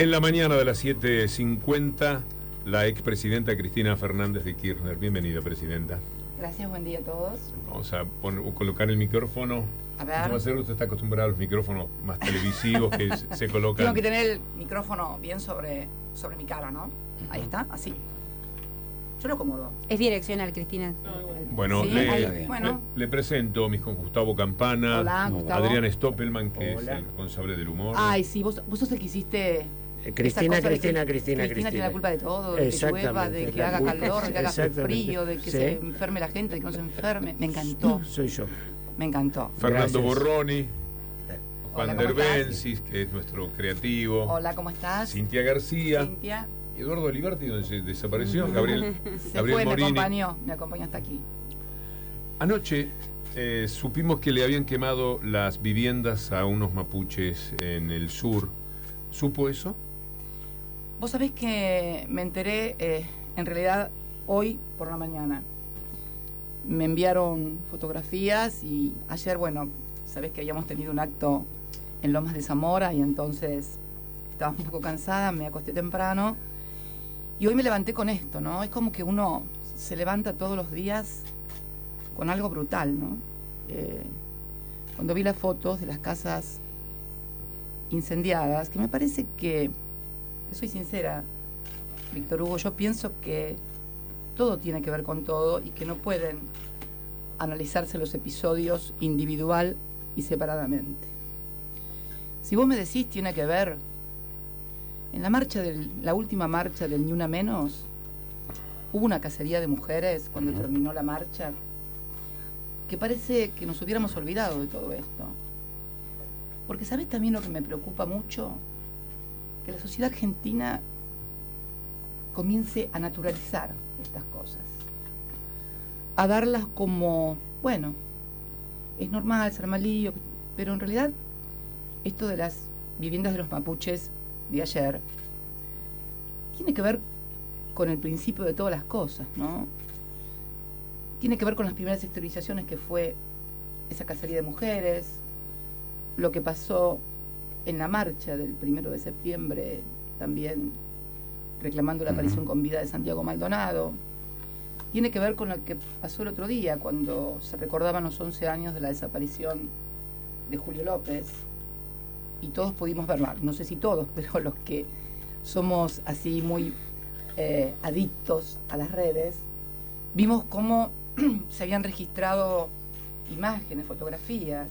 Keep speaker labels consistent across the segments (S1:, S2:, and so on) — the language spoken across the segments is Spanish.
S1: En la mañana de las 7:50, la expresidenta Cristina Fernández de Kirchner. Bienvenida, presidenta.
S2: Gracias, buen día a todos.
S1: Vamos a colocar el micrófono.
S2: A ver.
S1: Usted está acostumbrado a los micrófonos más televisivos que se colocan.
S2: Tengo que tener el micrófono bien sobre mi cara, ¿no? Ahí está, así. Yo lo acomodo.
S3: Es direccional, Cristina.
S1: Bueno,
S2: Sí,
S1: le presento con Gustavo Campana,
S2: Hola, Gustavo.
S1: Adrián Stoppelman, que
S4: Hola.
S1: es el responsable del humor.
S2: Ay, sí, vos sos el que hiciste...
S4: Cristina
S2: esa cosa de que
S4: Cristina
S2: tiene la culpa de todo, de que llueva, de que haga calor, de que haga frío, de que
S4: Sí.
S2: se enferme la gente, de que no se enferme. Me encantó,
S4: Soy yo.
S2: me encantó.
S1: Fernando
S4: Gracias.
S1: Borroni, Juan
S2: Hola, ¿cómo
S1: Derbensis, que es nuestro creativo.
S2: Hola, ¿cómo estás?
S1: Cintia García.
S2: Cintia.
S1: Eduardo Olivarti, donde se desapareció. Gabriel
S2: Se fue,
S1: Morini.
S2: me acompañó hasta aquí.
S1: Anoche supimos que le habían quemado las viviendas a unos mapuches en el sur. ¿Supo eso?
S2: Vos sabés que me enteré, en realidad, hoy por la mañana. Me enviaron fotografías y ayer, bueno, sabés que habíamos tenido un acto en Lomas de Zamora y entonces estaba un poco cansada, me acosté temprano y hoy me levanté con esto, ¿no? Es como que uno se levanta todos los días con algo brutal, ¿no? Cuando vi las fotos de las casas incendiadas, que me parece que, te soy sincera, Víctor Hugo, yo pienso que todo tiene que ver con todo y que no pueden analizarse los episodios individual y separadamente. Si vos me decís tiene que ver, en la última marcha del Ni Una Menos, hubo una cacería de mujeres cuando terminó la marcha, que parece que nos hubiéramos olvidado de todo esto. Porque ¿sabés también lo que me preocupa mucho? Que la sociedad argentina comience a naturalizar estas cosas, a darlas como, bueno, es normal ser malillo, pero en realidad esto de las viviendas de los mapuches de ayer tiene que ver con el principio de todas las cosas, ¿no? Tiene que ver con las primeras exteriorizaciones que fue esa cacería de mujeres, lo que pasó en la marcha del 1 de septiembre, también reclamando la aparición con vida de Santiago Maldonado. Tiene que ver con lo que pasó el otro día, cuando se recordaban los 11 años de la desaparición de Julio López, y todos pudimos ver, no sé si todos, pero los que somos así muy adictos a las redes, vimos cómo se habían registrado imágenes, fotografías,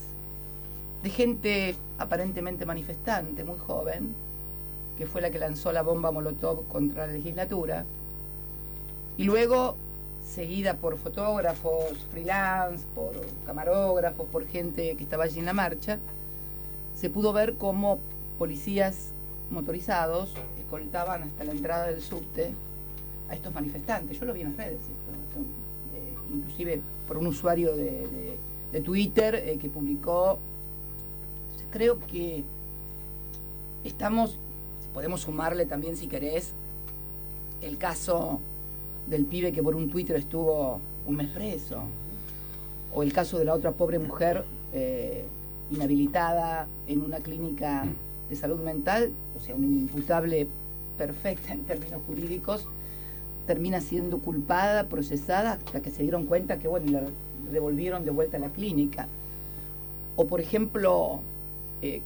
S2: de gente aparentemente manifestante, muy joven, que fue la que lanzó la bomba Molotov contra la legislatura, y luego, seguida por fotógrafos freelance, por camarógrafos, por gente que estaba allí en la marcha, se pudo ver cómo policías motorizados escoltaban hasta la entrada del subte a estos manifestantes. Yo lo vi en las redes, inclusive por un usuario de Twitter que publicó. Creo que podemos sumarle también, si querés, el caso del pibe que por un Twitter estuvo un mes preso, o el caso de la otra pobre mujer inhabilitada en una clínica de salud mental, o sea, una inimputable perfecta en términos jurídicos, termina siendo culpada, procesada, hasta que se dieron cuenta que, bueno, la devolvieron de vuelta a la clínica. O, por ejemplo,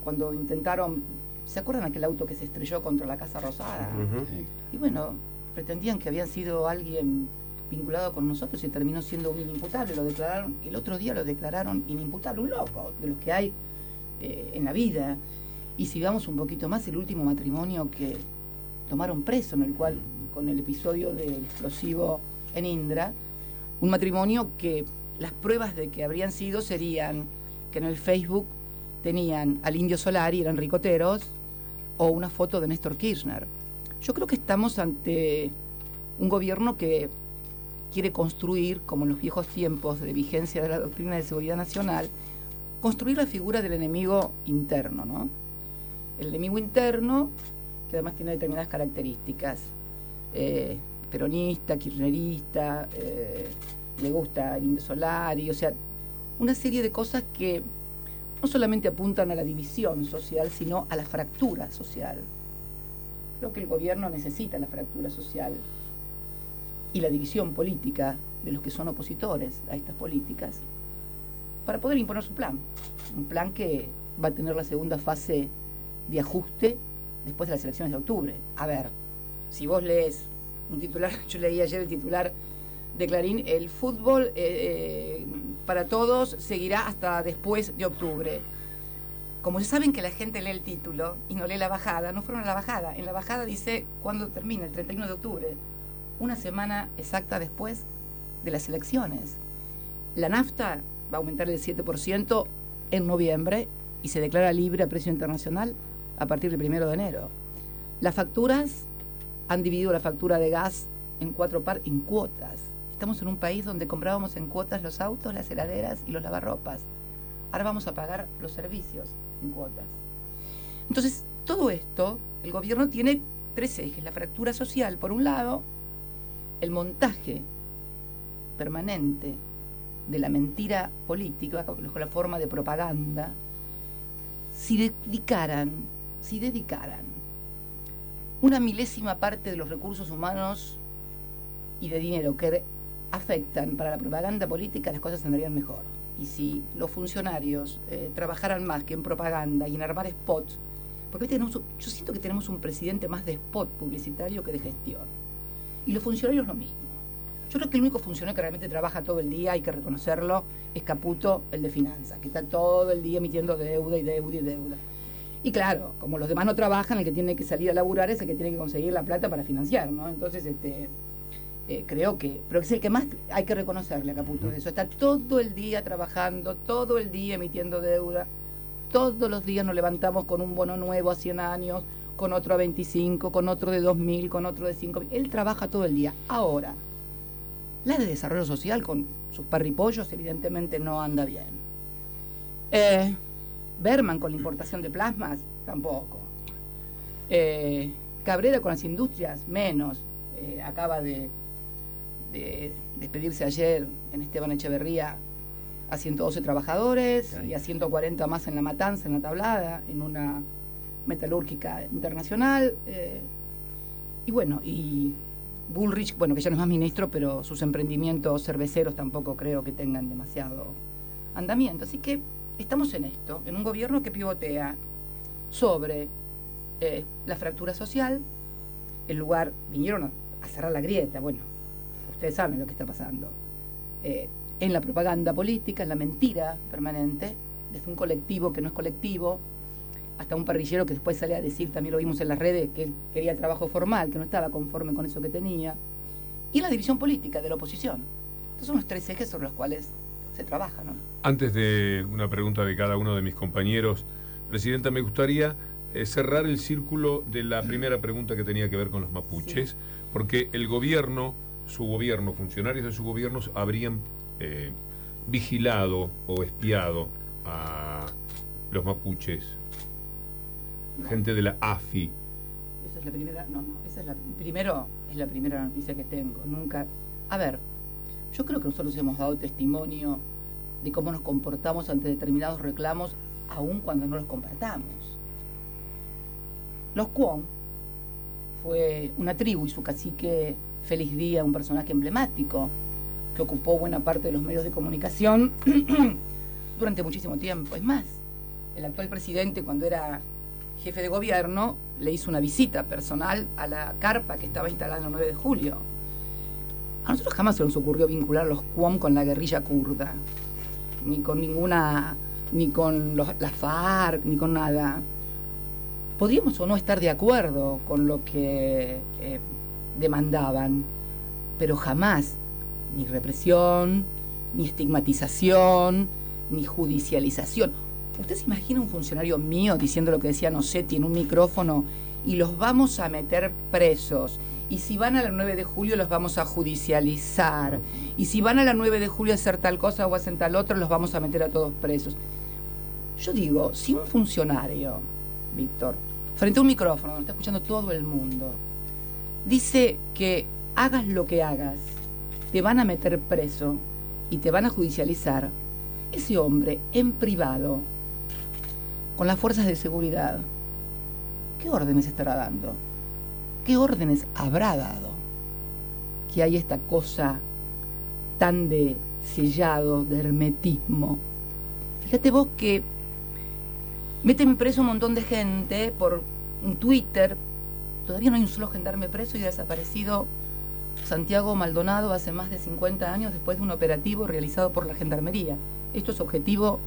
S2: cuando intentaron, ¿se acuerdan aquel auto que se estrelló contra la Casa Rosada? Y bueno, pretendían que habían sido alguien vinculado con nosotros y terminó siendo un inimputable. El otro día lo declararon inimputable, un loco, de los que hay en la vida. Y si vamos un poquito más, el último matrimonio que tomaron preso, en el cual, con el episodio del explosivo en Indra, un matrimonio que las pruebas de que habrían sido serían que en el Facebook tenían al Indio Solari, eran ricoteros, o una foto de Néstor Kirchner. Yo creo que estamos ante un gobierno que quiere construir, como en los viejos tiempos de vigencia de la doctrina de seguridad nacional, construir la figura del enemigo interno, ¿no? El enemigo interno, que además tiene determinadas características, peronista, kirchnerista, le gusta el Indio Solari, o sea, una serie de cosas que no solamente apuntan a la división social, sino a la fractura social. Creo que el gobierno necesita la fractura social y la división política de los que son opositores a estas políticas para poder imponer su plan. Un plan que va a tener la segunda fase de ajuste después de las elecciones de octubre. A ver, si vos lees un titular, yo leí ayer el titular de Clarín, el fútbol para todos seguirá hasta después de octubre. Como ya saben que la gente lee el título y no lee la bajada, no fueron a la bajada. En la bajada dice cuándo termina, el 31 de octubre, una semana exacta después de las elecciones. La nafta va a aumentar el 7% en noviembre y se declara libre a precio internacional a partir del 1 de enero. Las facturas han dividido la factura de gas en cuotas. Estamos en un país donde comprábamos en cuotas los autos, las heladeras y los lavarropas. Ahora vamos a pagar los servicios en cuotas. Entonces, todo esto, el gobierno tiene 3 ejes. La fractura social, por un lado, el montaje permanente de la mentira política, con la forma de propaganda. Si dedicaran una milésima parte de los recursos humanos y de dinero que afectan para la propaganda política, las cosas andarían mejor. Y si los funcionarios trabajaran más que en propaganda y en armar spots, porque yo siento que tenemos un presidente más de spot publicitario que de gestión. Y los funcionarios lo mismo. Yo creo que el único funcionario que realmente trabaja todo el día, hay que reconocerlo, es Caputo, el de finanzas, que está todo el día emitiendo deuda y deuda y deuda. Y claro, como los demás no trabajan, el que tiene que salir a laburar es el que tiene que conseguir la plata para financiar, ¿no? Entonces, creo que, pero es el que más hay que reconocerle a Caputo de eso. Está todo el día trabajando, todo el día emitiendo deuda, todos los días nos levantamos con un bono nuevo a 100 años, con otro a 25, con otro de 2.000, con otro de 5.000. Él trabaja todo el día. Ahora, la de desarrollo social con sus parripollos evidentemente no anda bien. Berman con la importación de plasmas, tampoco. Cabrera con las industrias, menos. Acaba de despedirse ayer en Esteban Echeverría a 112 trabajadores y a 140 más en La Matanza, en La Tablada, en una metalúrgica internacional. Y bueno, y Bullrich, bueno, que ya no es más ministro, pero sus emprendimientos cerveceros tampoco creo que tengan demasiado andamiento. Así que estamos en esto, en un gobierno que pivotea sobre la fractura social. Vinieron a cerrar la grieta, bueno, ustedes saben lo que está pasando. En la propaganda política, en la mentira permanente, desde un colectivo que no es colectivo, hasta un parrillero que después sale a decir, también lo vimos en las redes, que él quería trabajo formal, que no estaba conforme con eso que tenía, y la división política de la oposición. Estos son los 3 ejes sobre los cuales se trabaja, ¿no?
S1: Antes de una pregunta de cada uno de mis compañeros, Presidenta, me gustaría cerrar el círculo de la primera pregunta que tenía que ver con los mapuches, sí, porque el gobierno, su gobierno, funcionarios de su gobierno habrían vigilado o espiado a los mapuches. Gente de la AFI.
S2: Esa es la primera, primero es la primera noticia que tengo. Nunca. A ver, yo creo que nosotros hemos dado testimonio de cómo nos comportamos ante determinados reclamos, aun cuando no los compartamos. Los Cuom fue una tribu y su cacique Feliz Día, un personaje emblemático que ocupó buena parte de los medios de comunicación durante muchísimo tiempo. Es más, el actual presidente, cuando era jefe de gobierno, le hizo una visita personal a la carpa que estaba instalada en el 9 de julio. A nosotros jamás se nos ocurrió vincular a los Cuom con la guerrilla kurda, ni con la FARC, ni con nada. Podríamos o no estar de acuerdo con lo que demandaban, pero jamás ni represión, ni estigmatización, ni judicialización. ¿Usted se imagina un funcionario mío diciendo lo que decía Nocetti en un micrófono y los vamos a meter presos? Y si van a la 9 de julio los vamos a judicializar. Y si van a la 9 de julio a hacer tal cosa o hacen tal otra, los vamos a meter a todos presos. Yo digo, si un funcionario, Víctor, frente a un micrófono donde está escuchando todo el mundo, dice que hagas lo que hagas, te van a meter preso y te van a judicializar, ese hombre en privado, con las fuerzas de seguridad, ¿qué órdenes estará dando? ¿qué órdenes habrá dado? Que hay esta cosa tan de sellado, de hermetismo. Fíjate vos que meten preso un montón de gente por un Twitter. Todavía no hay un solo gendarme preso y ha desaparecido Santiago Maldonado hace más de 50 años después de un operativo realizado por la Gendarmería. Esto es objetivo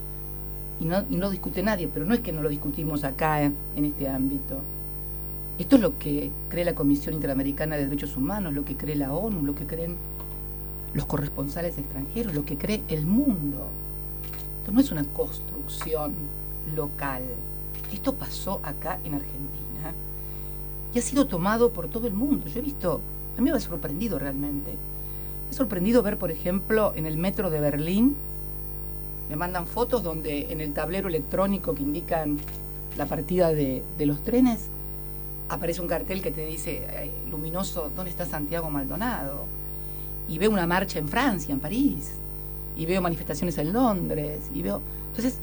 S2: y no discute nadie, pero no es que no lo discutimos acá en este ámbito. Esto es lo que cree la Comisión Interamericana de Derechos Humanos, lo que cree la ONU, lo que creen los corresponsales extranjeros, lo que cree el mundo. Esto no es una construcción local. Esto pasó acá en Argentina y ha sido tomado por todo el mundo. Yo he visto, a mí me ha sorprendido realmente. Me ha sorprendido ver, por ejemplo, en el metro de Berlín, me mandan fotos donde en el tablero electrónico que indican la partida de los trenes, aparece un cartel que te dice, luminoso, ¿dónde está Santiago Maldonado? Y veo una marcha en Francia, en París, y veo manifestaciones en Londres, y veo... Entonces,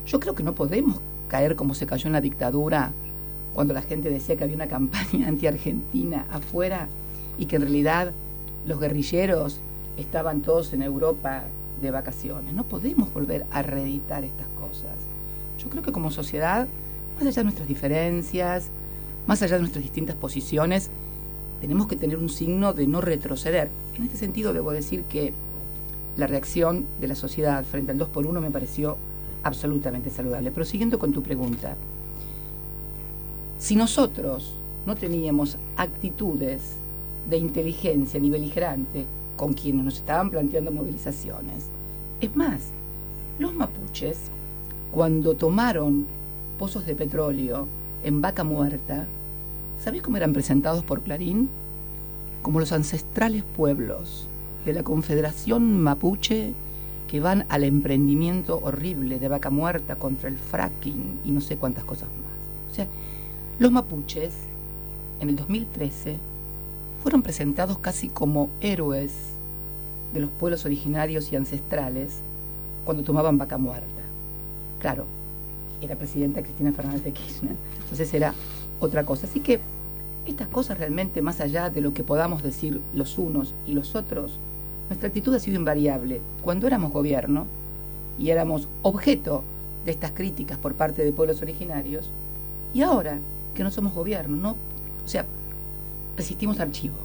S2: yo creo que no podemos caer como se cayó en la dictadura, cuando la gente decía que había una campaña anti-argentina afuera, y que en realidad los guerrilleros estaban todos en Europa de vacaciones. No podemos volver a reeditar estas cosas. Yo creo que como sociedad, más allá de nuestras diferencias, más allá de nuestras distintas posiciones, tenemos que tener un signo de no retroceder. En este sentido, debo decir que la reacción de la sociedad frente al 2x1 me pareció absolutamente saludable. Pero siguiendo con tu pregunta, si nosotros no teníamos actitudes de inteligencia ni beligerante con quienes nos estaban planteando movilizaciones, es más, los mapuches, cuando tomaron pozos de petróleo en Vaca Muerta, ¿sabés cómo eran presentados por Clarín? Como los ancestrales pueblos de la Confederación Mapuche que van al emprendimiento horrible de Vaca Muerta contra el fracking y no sé cuántas cosas más. O sea, los mapuches en el 2013 fueron presentados casi como héroes de los pueblos originarios y ancestrales cuando tomaban Vaca Muerta. Claro, era presidenta Cristina Fernández de Kirchner, entonces era otra cosa. Así que estas cosas realmente, más allá de lo que podamos decir los unos y los otros, nuestra actitud ha sido invariable. Cuando éramos gobierno y éramos objeto de estas críticas por parte de pueblos originarios, y ahora que no somos gobierno, ¿no? O sea, resistimos archivo.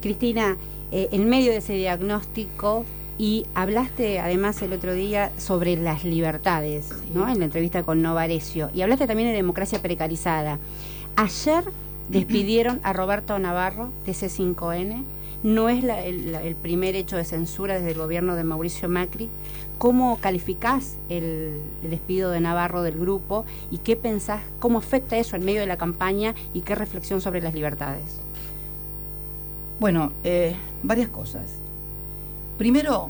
S3: Cristina, en medio de ese diagnóstico, y hablaste además el otro día sobre las libertades, sí, ¿no? En la entrevista con Novarecio, y hablaste también de democracia precarizada. Ayer despidieron a Roberto Navarro de C5N, no es el primer hecho de censura desde el gobierno de Mauricio Macri. ¿Cómo calificás el despido de Navarro del grupo y qué pensás, cómo afecta eso en medio de la campaña y qué reflexión sobre las libertades?
S2: Bueno, varias cosas. Primero,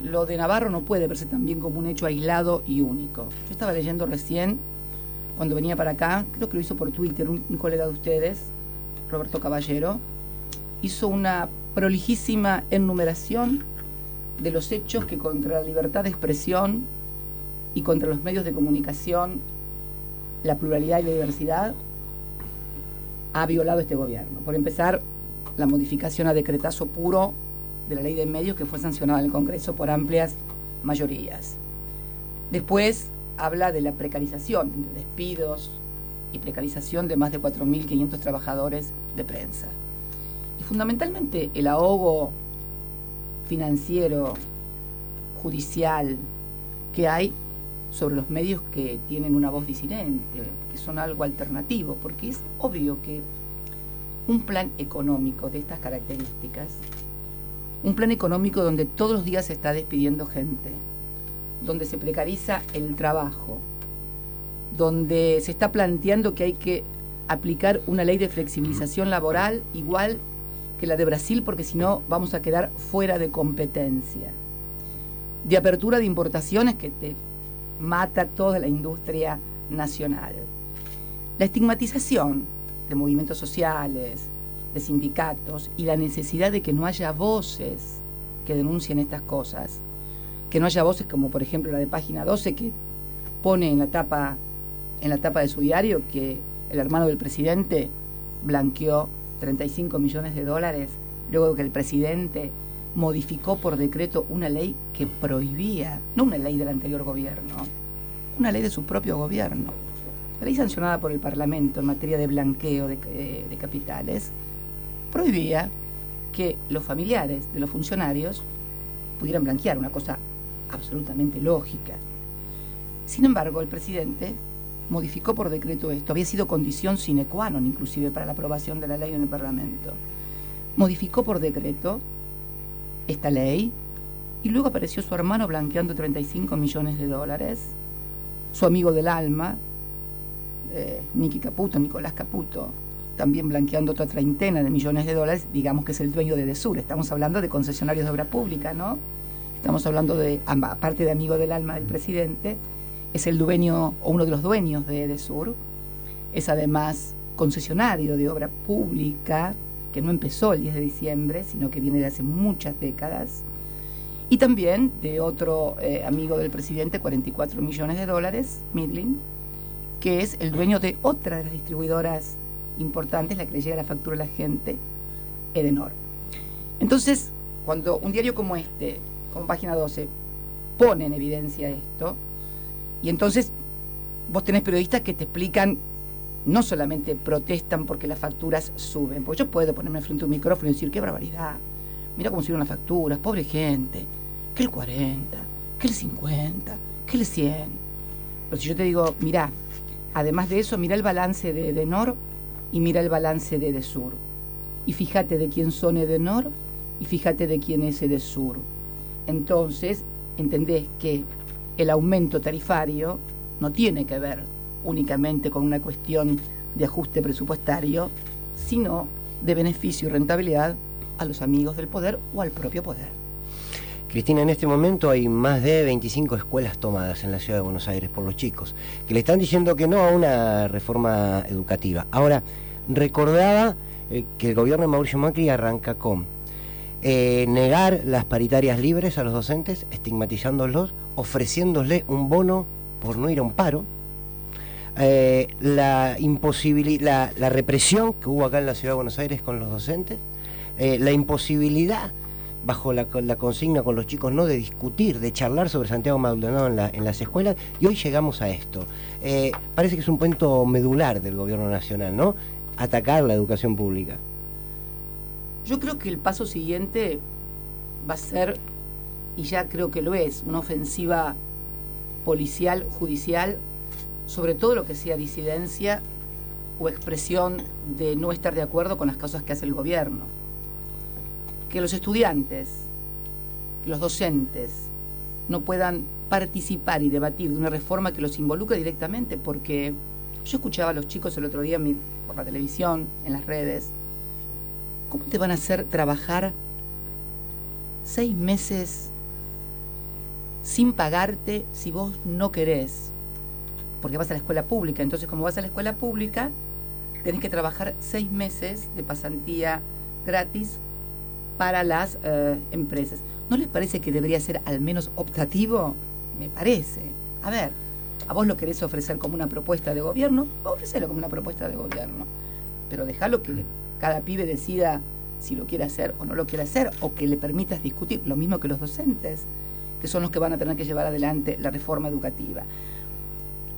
S2: lo de Navarro no puede verse también como un hecho aislado y único. Yo estaba leyendo recién, cuando venía para acá, creo que lo hizo por Twitter, un colega de ustedes, Roberto Caballero, hizo una prolijísima enumeración de los hechos que contra la libertad de expresión y contra los medios de comunicación, la pluralidad y la diversidad, ha violado este gobierno. Por empezar, la modificación a decretazo puro de la ley de medios que fue sancionada en el Congreso por amplias mayorías. Después habla de la precarización, de despidos y precarización de más de 4.500 trabajadores de prensa. Y fundamentalmente el ahogo financiero, judicial, que hay sobre los medios que tienen una voz disidente, que son algo alternativo, porque es obvio que un plan económico de estas características, un plan económico donde todos los días se está despidiendo gente, donde se precariza el trabajo, donde se está planteando que hay que aplicar una ley de flexibilización laboral igual que la de Brasil, porque si no vamos a quedar fuera de competencia, de apertura de importaciones que te mata toda la industria nacional, la estigmatización de movimientos sociales, de sindicatos y la necesidad de que no haya voces que denuncien estas cosas, que no haya voces como por ejemplo la de Página 12 que pone en la tapa de su diario que el hermano del presidente blanqueó 35 millones de dólares luego de que el presidente modificó por decreto una ley que prohibía, no una ley del anterior gobierno, una ley de su propio gobierno, la ley sancionada por el Parlamento en materia de blanqueo de capitales, prohibía que los familiares de los funcionarios pudieran blanquear, una cosa absolutamente lógica. Sin embargo, el presidente modificó por decreto esto, había sido condición sine qua non inclusive para la aprobación de la ley en el Parlamento. Modificó por decreto esta ley y luego apareció su hermano blanqueando 35 millones de dólares, su amigo del alma, Nicolás Caputo, también blanqueando otra treintena de millones de dólares, digamos que es el dueño de Edesur. Estamos hablando de concesionarios de obra pública, ¿no? Estamos hablando de, aparte de amigo del alma del presidente, es el dueño o uno de los dueños de Edesur, es además concesionario de obra pública, que no empezó el 10 de diciembre, sino que viene de hace muchas décadas, y también de otro amigo del presidente, 44 millones de dólares, Midlin, que es el dueño de otra de las distribuidoras importantes, la que le llega la factura a la gente, Edenor. Entonces, cuando un diario como este, como Página 12, pone en evidencia esto, y entonces vos tenés periodistas que te explican, no solamente protestan porque las facturas suben, porque yo puedo ponerme frente a un micrófono y decir, qué barbaridad, mira cómo subieron las facturas, pobre gente, que el 40, que el 50, que el 100. Pero si yo te digo, mira, además de eso, mira el balance de Edenor y mira el balance de Edesur. Y fíjate de quién son Edenor y fíjate de quién es Edesur. Entonces, entendés que el aumento tarifario no tiene que ver únicamente con una cuestión de ajuste presupuestario, sino de beneficio y rentabilidad a los amigos del poder o al propio poder.
S4: Cristina, en este momento hay más de 25 escuelas tomadas en la ciudad de Buenos Aires por los chicos, que le están diciendo que no a una reforma educativa. Ahora, recordaba que el gobierno de Mauricio Macri arranca con negar las paritarias libres a los docentes, estigmatizándolos, ofreciéndoles un bono por no ir a un paro, la represión que hubo acá en la ciudad de Buenos Aires con los docentes, la imposibilidad bajo la consigna con los chicos no de discutir, de charlar sobre Santiago Maldonado en las escuelas, y hoy llegamos a esto. Parece que es un punto medular del gobierno nacional, ¿no? Atacar la educación pública.
S2: Yo creo que el paso siguiente va a ser, y ya creo que lo es, una ofensiva policial, judicial, sobre todo lo que sea disidencia o expresión de no estar de acuerdo con las cosas que hace el gobierno. Que los estudiantes, los docentes, no puedan participar y debatir de una reforma que los involucre directamente, porque yo escuchaba a los chicos el otro día por la televisión, en las redes, ¿cómo te van a hacer trabajar 6 meses sin pagarte si vos no querés? Porque vas a la escuela pública, entonces como vas a la escuela pública, tenés que trabajar 6 meses de pasantía gratis para las empresas. ¿No les parece que debería ser al menos optativo? Me parece. A ver, a vos lo querés ofrecer como una propuesta de gobierno, ofrecelo como una propuesta de gobierno, pero dejalo que cada pibe decida si lo quiere hacer o no lo quiere hacer, o que le permitas discutir, lo mismo que los docentes, que son los que van a tener que llevar adelante la reforma educativa.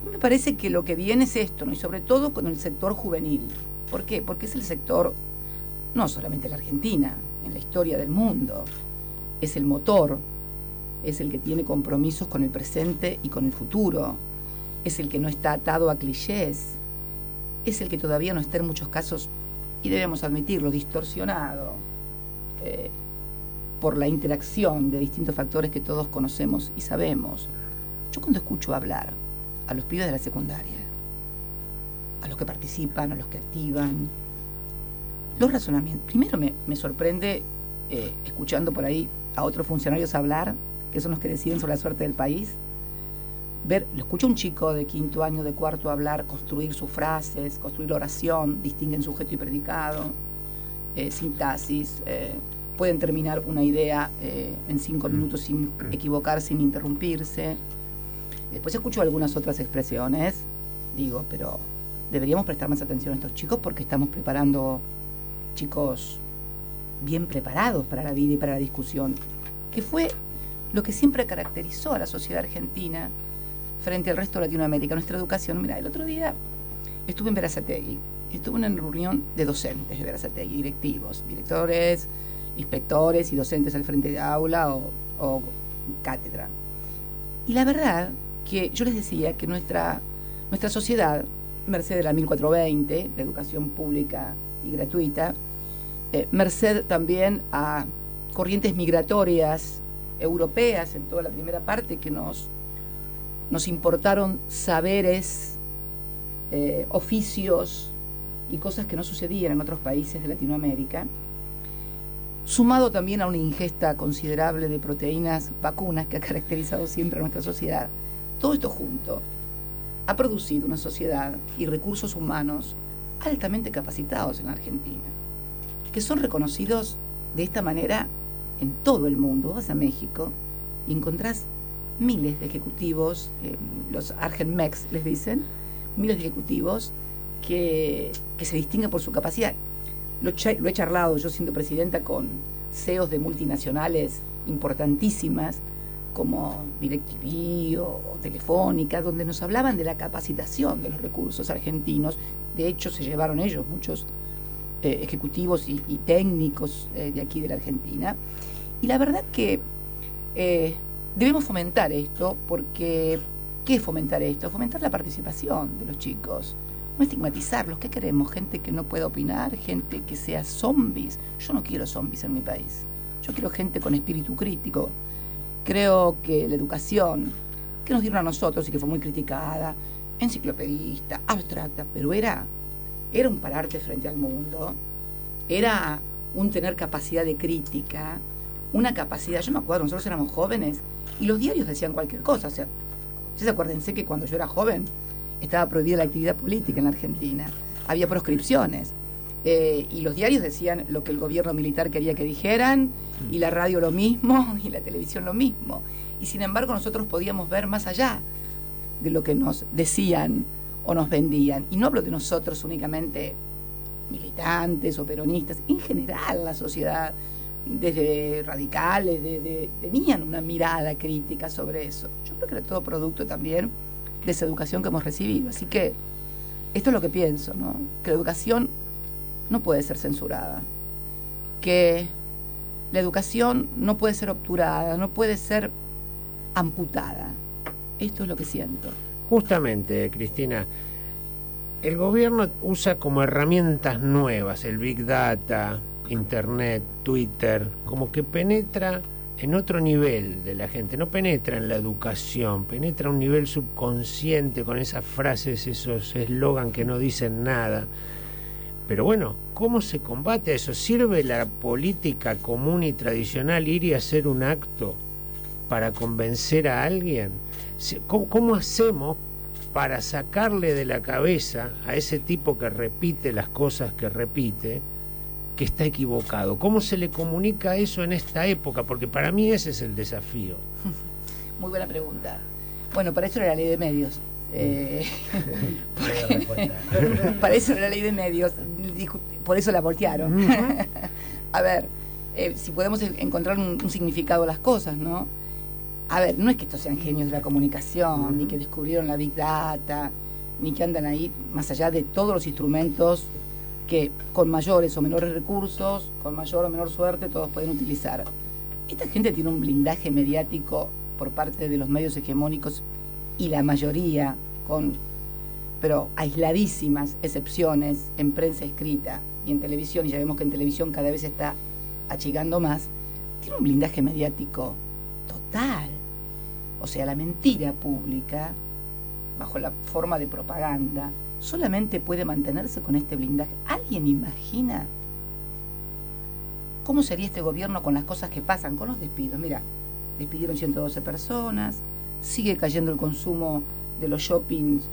S2: Me parece que lo que viene es esto, ¿no? Y sobre todo con el sector juvenil. ¿Por qué? Porque es el sector, no solamente en la Argentina, en la historia del mundo, es el motor, es el que tiene compromisos con el presente y con el futuro, es el que no está atado a clichés, es el que todavía no está en muchos casos, y debemos admitirlo, distorsionado por la interacción de distintos factores que todos conocemos y sabemos. Yo cuando escucho hablar a los pibes de la secundaria, a los que participan, a los que activan, los razonamientos, primero me sorprende escuchando por ahí a otros funcionarios hablar, que son los que deciden sobre la suerte del país, lo escucho a un chico de 5º año, de 4º hablar, construir sus frases, construir la oración, distinguen sujeto y predicado, sintaxis, pueden terminar una idea en 5 minutos sin equivocarse, sin interrumpirse. Después escucho algunas otras expresiones, digo, pero deberíamos prestar más atención a estos chicos porque estamos preparando chicos bien preparados para la vida y para la discusión, que fue lo que siempre caracterizó a la sociedad argentina frente al resto de Latinoamérica, nuestra educación. Mira, el otro día estuve en Berazategui, estuve en una reunión de docentes de Berazategui, directivos, directores, inspectores y docentes al frente de aula o cátedra. Y la verdad que yo les decía que nuestra sociedad, merced de la 1420, la educación pública y gratuita, merced también a corrientes migratorias europeas en toda la primera parte que nos importaron saberes, oficios y cosas que no sucedían en otros países de Latinoamérica, sumado también a una ingesta considerable de proteínas vacunas que ha caracterizado siempre a nuestra sociedad. Todo esto junto ha producido una sociedad y recursos humanos altamente capacitados en la Argentina, que son reconocidos de esta manera en todo el mundo. Vas a México y encontrás miles de ejecutivos, los Argenmex les dicen, miles de ejecutivos que se distinguen por su capacidad. Lo he charlado yo siendo presidenta con CEOs de multinacionales importantísimas como DirecTV o Telefónica, donde nos hablaban de la capacitación de los recursos argentinos. De hecho, se llevaron ellos muchos ejecutivos y técnicos de aquí de la Argentina. Y la verdad que debemos fomentar esto, porque ¿qué es fomentar esto? Fomentar la participación de los chicos, no estigmatizarlos. ¿Qué queremos? Gente que no pueda opinar, gente que sea zombies. Yo no quiero zombies en mi país, yo quiero gente con espíritu crítico. Creo que la educación que nos dieron a nosotros y que fue muy criticada, enciclopedista, abstracta, pero era un pararte frente al mundo, era un tener capacidad de crítica, una capacidad. Yo me acuerdo, nosotros éramos jóvenes y los diarios decían cualquier cosa. O sea, ustedes acuérdense que cuando yo era joven estaba prohibida la actividad política en la Argentina, había proscripciones, y los diarios decían lo que el gobierno militar quería que dijeran, y la radio lo mismo, y la televisión lo mismo. Y sin embargo nosotros podíamos ver más allá de lo que nos decían o nos vendían. Y no hablo de nosotros únicamente militantes o peronistas, en general la sociedad, desde radicales, tenían una mirada crítica sobre eso. Yo creo que era todo producto también de esa educación que hemos recibido. Así que esto es lo que pienso, ¿no? Que la educación no puede ser censurada, que la educación no puede ser obturada, no puede ser amputada. Esto es lo que siento.
S5: Justamente, Cristina, el gobierno usa como herramientas nuevas el Big Data, Internet, Twitter, como que penetra en otro nivel de la gente, no penetra en la educación, penetra a un nivel subconsciente con esas frases, esos eslogan que no dicen nada. Pero bueno, ¿cómo se combate eso? ¿Sirve la política común y tradicional ir y hacer un acto para convencer a alguien? ¿Cómo hacemos para sacarle de la cabeza a ese tipo que repite las cosas que repite, que está equivocado? ¿Cómo se le comunica eso en esta época? Porque para mí ese es el desafío.
S2: Muy buena pregunta. Bueno, para eso era la ley de medios. Para eso era la ley de medios, por eso la voltearon. A ver, si podemos encontrar un significado a las cosas, ¿no? A ver, no es que estos sean genios de la comunicación, ni que descubrieron la Big Data, ni que andan ahí más allá de todos los instrumentos que con mayores o menores recursos, con mayor o menor suerte, todos pueden utilizar. Esta gente tiene un blindaje mediático por parte de los medios hegemónicos, y la mayoría, pero aisladísimas excepciones en prensa escrita y en televisión, y ya vemos que en televisión cada vez se está achicando más, tiene un blindaje mediático total. O sea, la mentira pública, bajo la forma de propaganda, solamente puede mantenerse con este blindaje. ¿Alguien imagina cómo sería este gobierno con las cosas que pasan, con los despidos? Mira, despidieron 112 personas, sigue cayendo el consumo de los shoppings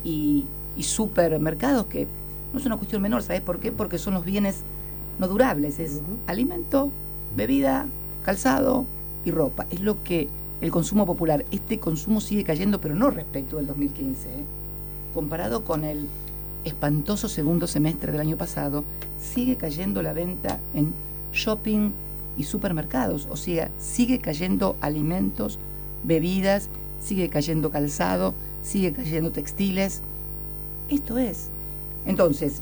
S2: y supermercados, que no es una cuestión menor. ¿Sabes por qué? Porque son los bienes no durables, es alimento, bebida, calzado y ropa. Es lo que el consumo popular, este consumo sigue cayendo, pero no respecto del 2015, comparado con el espantoso segundo semestre del año pasado, sigue cayendo la venta en shopping y supermercados, o sea, sigue cayendo alimentos, bebidas, sigue cayendo calzado, sigue cayendo textiles. Esto es. Entonces,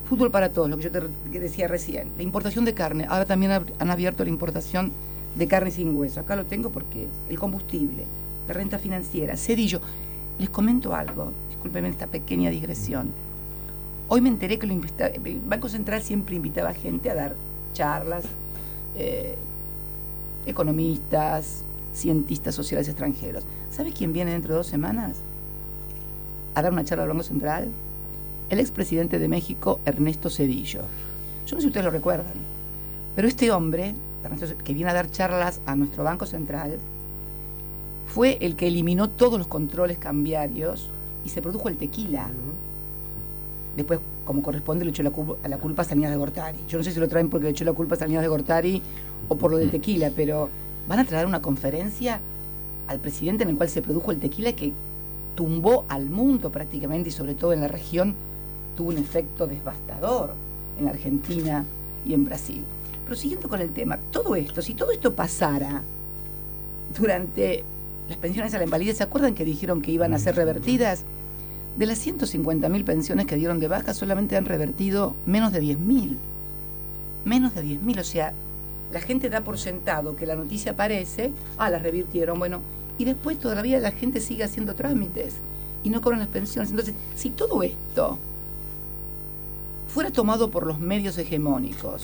S2: fútbol para todos, lo que yo te decía recién, la importación de carne, ahora también han abierto la importación de carne sin hueso. Acá lo tengo porque el combustible, la renta financiera, Cedillo. Les comento algo, discúlpenme esta pequeña digresión. Hoy me enteré que el Banco Central siempre invitaba gente a dar charlas, economistas, cientistas sociales extranjeros. ¿Sabes quién viene dentro de 2 semanas a dar una charla al Banco Central? El expresidente de México, Ernesto Zedillo. Yo no sé si ustedes lo recuerdan, pero este hombre, que viene a dar charlas a nuestro Banco Central, fue el que eliminó todos los controles cambiarios y se produjo el tequila. Después, como corresponde, le echó la culpa a Salinas de Gortari. Yo no sé si lo traen porque le echó la culpa a Salinas de Gortari o por lo del tequila, pero van a traer una conferencia al presidente en el cual se produjo el tequila que tumbó al mundo prácticamente, y sobre todo en la región tuvo un efecto devastador en la Argentina y en Brasil. Pero siguiendo con el tema, todo esto, si todo esto pasara durante las pensiones a la invalidez, ¿se acuerdan que dijeron que iban a ser revertidas? De las 150.000 pensiones que dieron de baja, solamente han revertido menos de 10.000. Menos de 10.000, o sea, la gente da por sentado que la noticia aparece, las revirtieron, bueno, y después todavía la gente sigue haciendo trámites y no cobran las pensiones. Entonces, si todo esto fuera tomado por los medios hegemónicos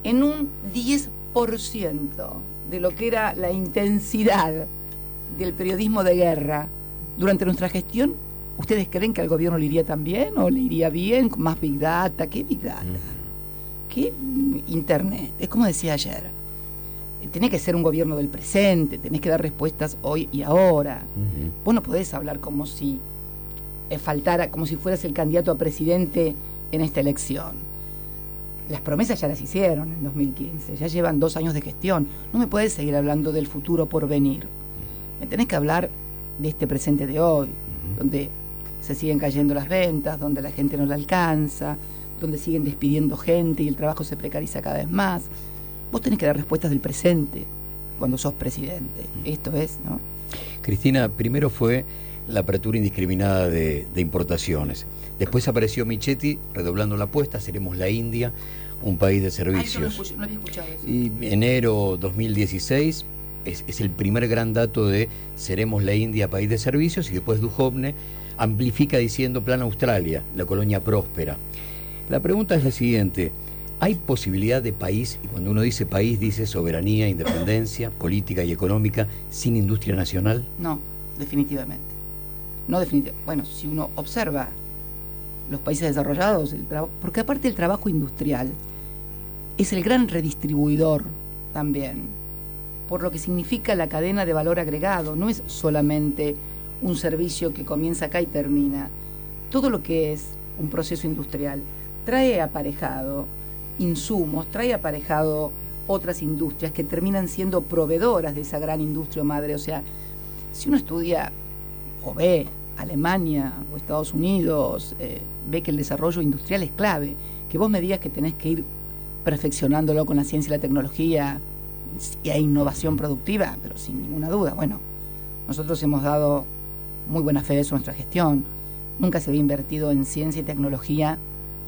S2: en un 10% de lo que era la intensidad del periodismo de guerra durante nuestra gestión, ¿ustedes creen que al gobierno le iría tan bien o le iría bien con más Big Data? ¿Qué Big Data? ¿Qué Internet? Es como decía ayer, tenés que ser un gobierno del presente, tenés que dar respuestas hoy y ahora. Vos no podés hablar como si faltara, como si fueras el candidato a presidente en esta elección. Las promesas ya las hicieron en 2015, ya llevan 2 años de gestión. No me podés seguir hablando del futuro por venir. Me tenés que hablar de este presente de hoy, donde se siguen cayendo las ventas, donde la gente no la alcanza, donde siguen despidiendo gente y el trabajo se precariza cada vez más. Vos tenés que dar respuestas del presente cuando sos presidente. Esto es, ¿no?
S6: Cristina, primero fue la apertura indiscriminada de importaciones. Después apareció Michetti redoblando la apuesta, seremos la India, un país de servicios.
S2: No había escuchado eso.
S6: Y enero 2016 es el primer gran dato de seremos la India, país de servicios, y después Duhovne amplifica diciendo Plan Australia, la colonia próspera. La pregunta es la siguiente: ¿hay posibilidad de país, y cuando uno dice país dice soberanía, independencia, política y económica, sin industria nacional?
S2: No, definitivamente. No definitivamente. Bueno, si uno observa los países desarrollados, porque aparte el trabajo industrial es el gran redistribuidor también, por lo que significa la cadena de valor agregado. No es solamente un servicio que comienza acá y termina. Todo lo que es un proceso industrial trae aparejado insumos, trae aparejado otras industrias que terminan siendo proveedoras de esa gran industria madre. O sea, si uno estudia o ve Alemania o Estados Unidos, ve que el desarrollo industrial es clave. Que vos me digas que tenés que ir perfeccionándolo con la ciencia y la tecnología y hay innovación productiva, pero sin ninguna duda. Bueno, nosotros hemos dado muy buena fe de eso en nuestra gestión. Nunca se había invertido en ciencia y tecnología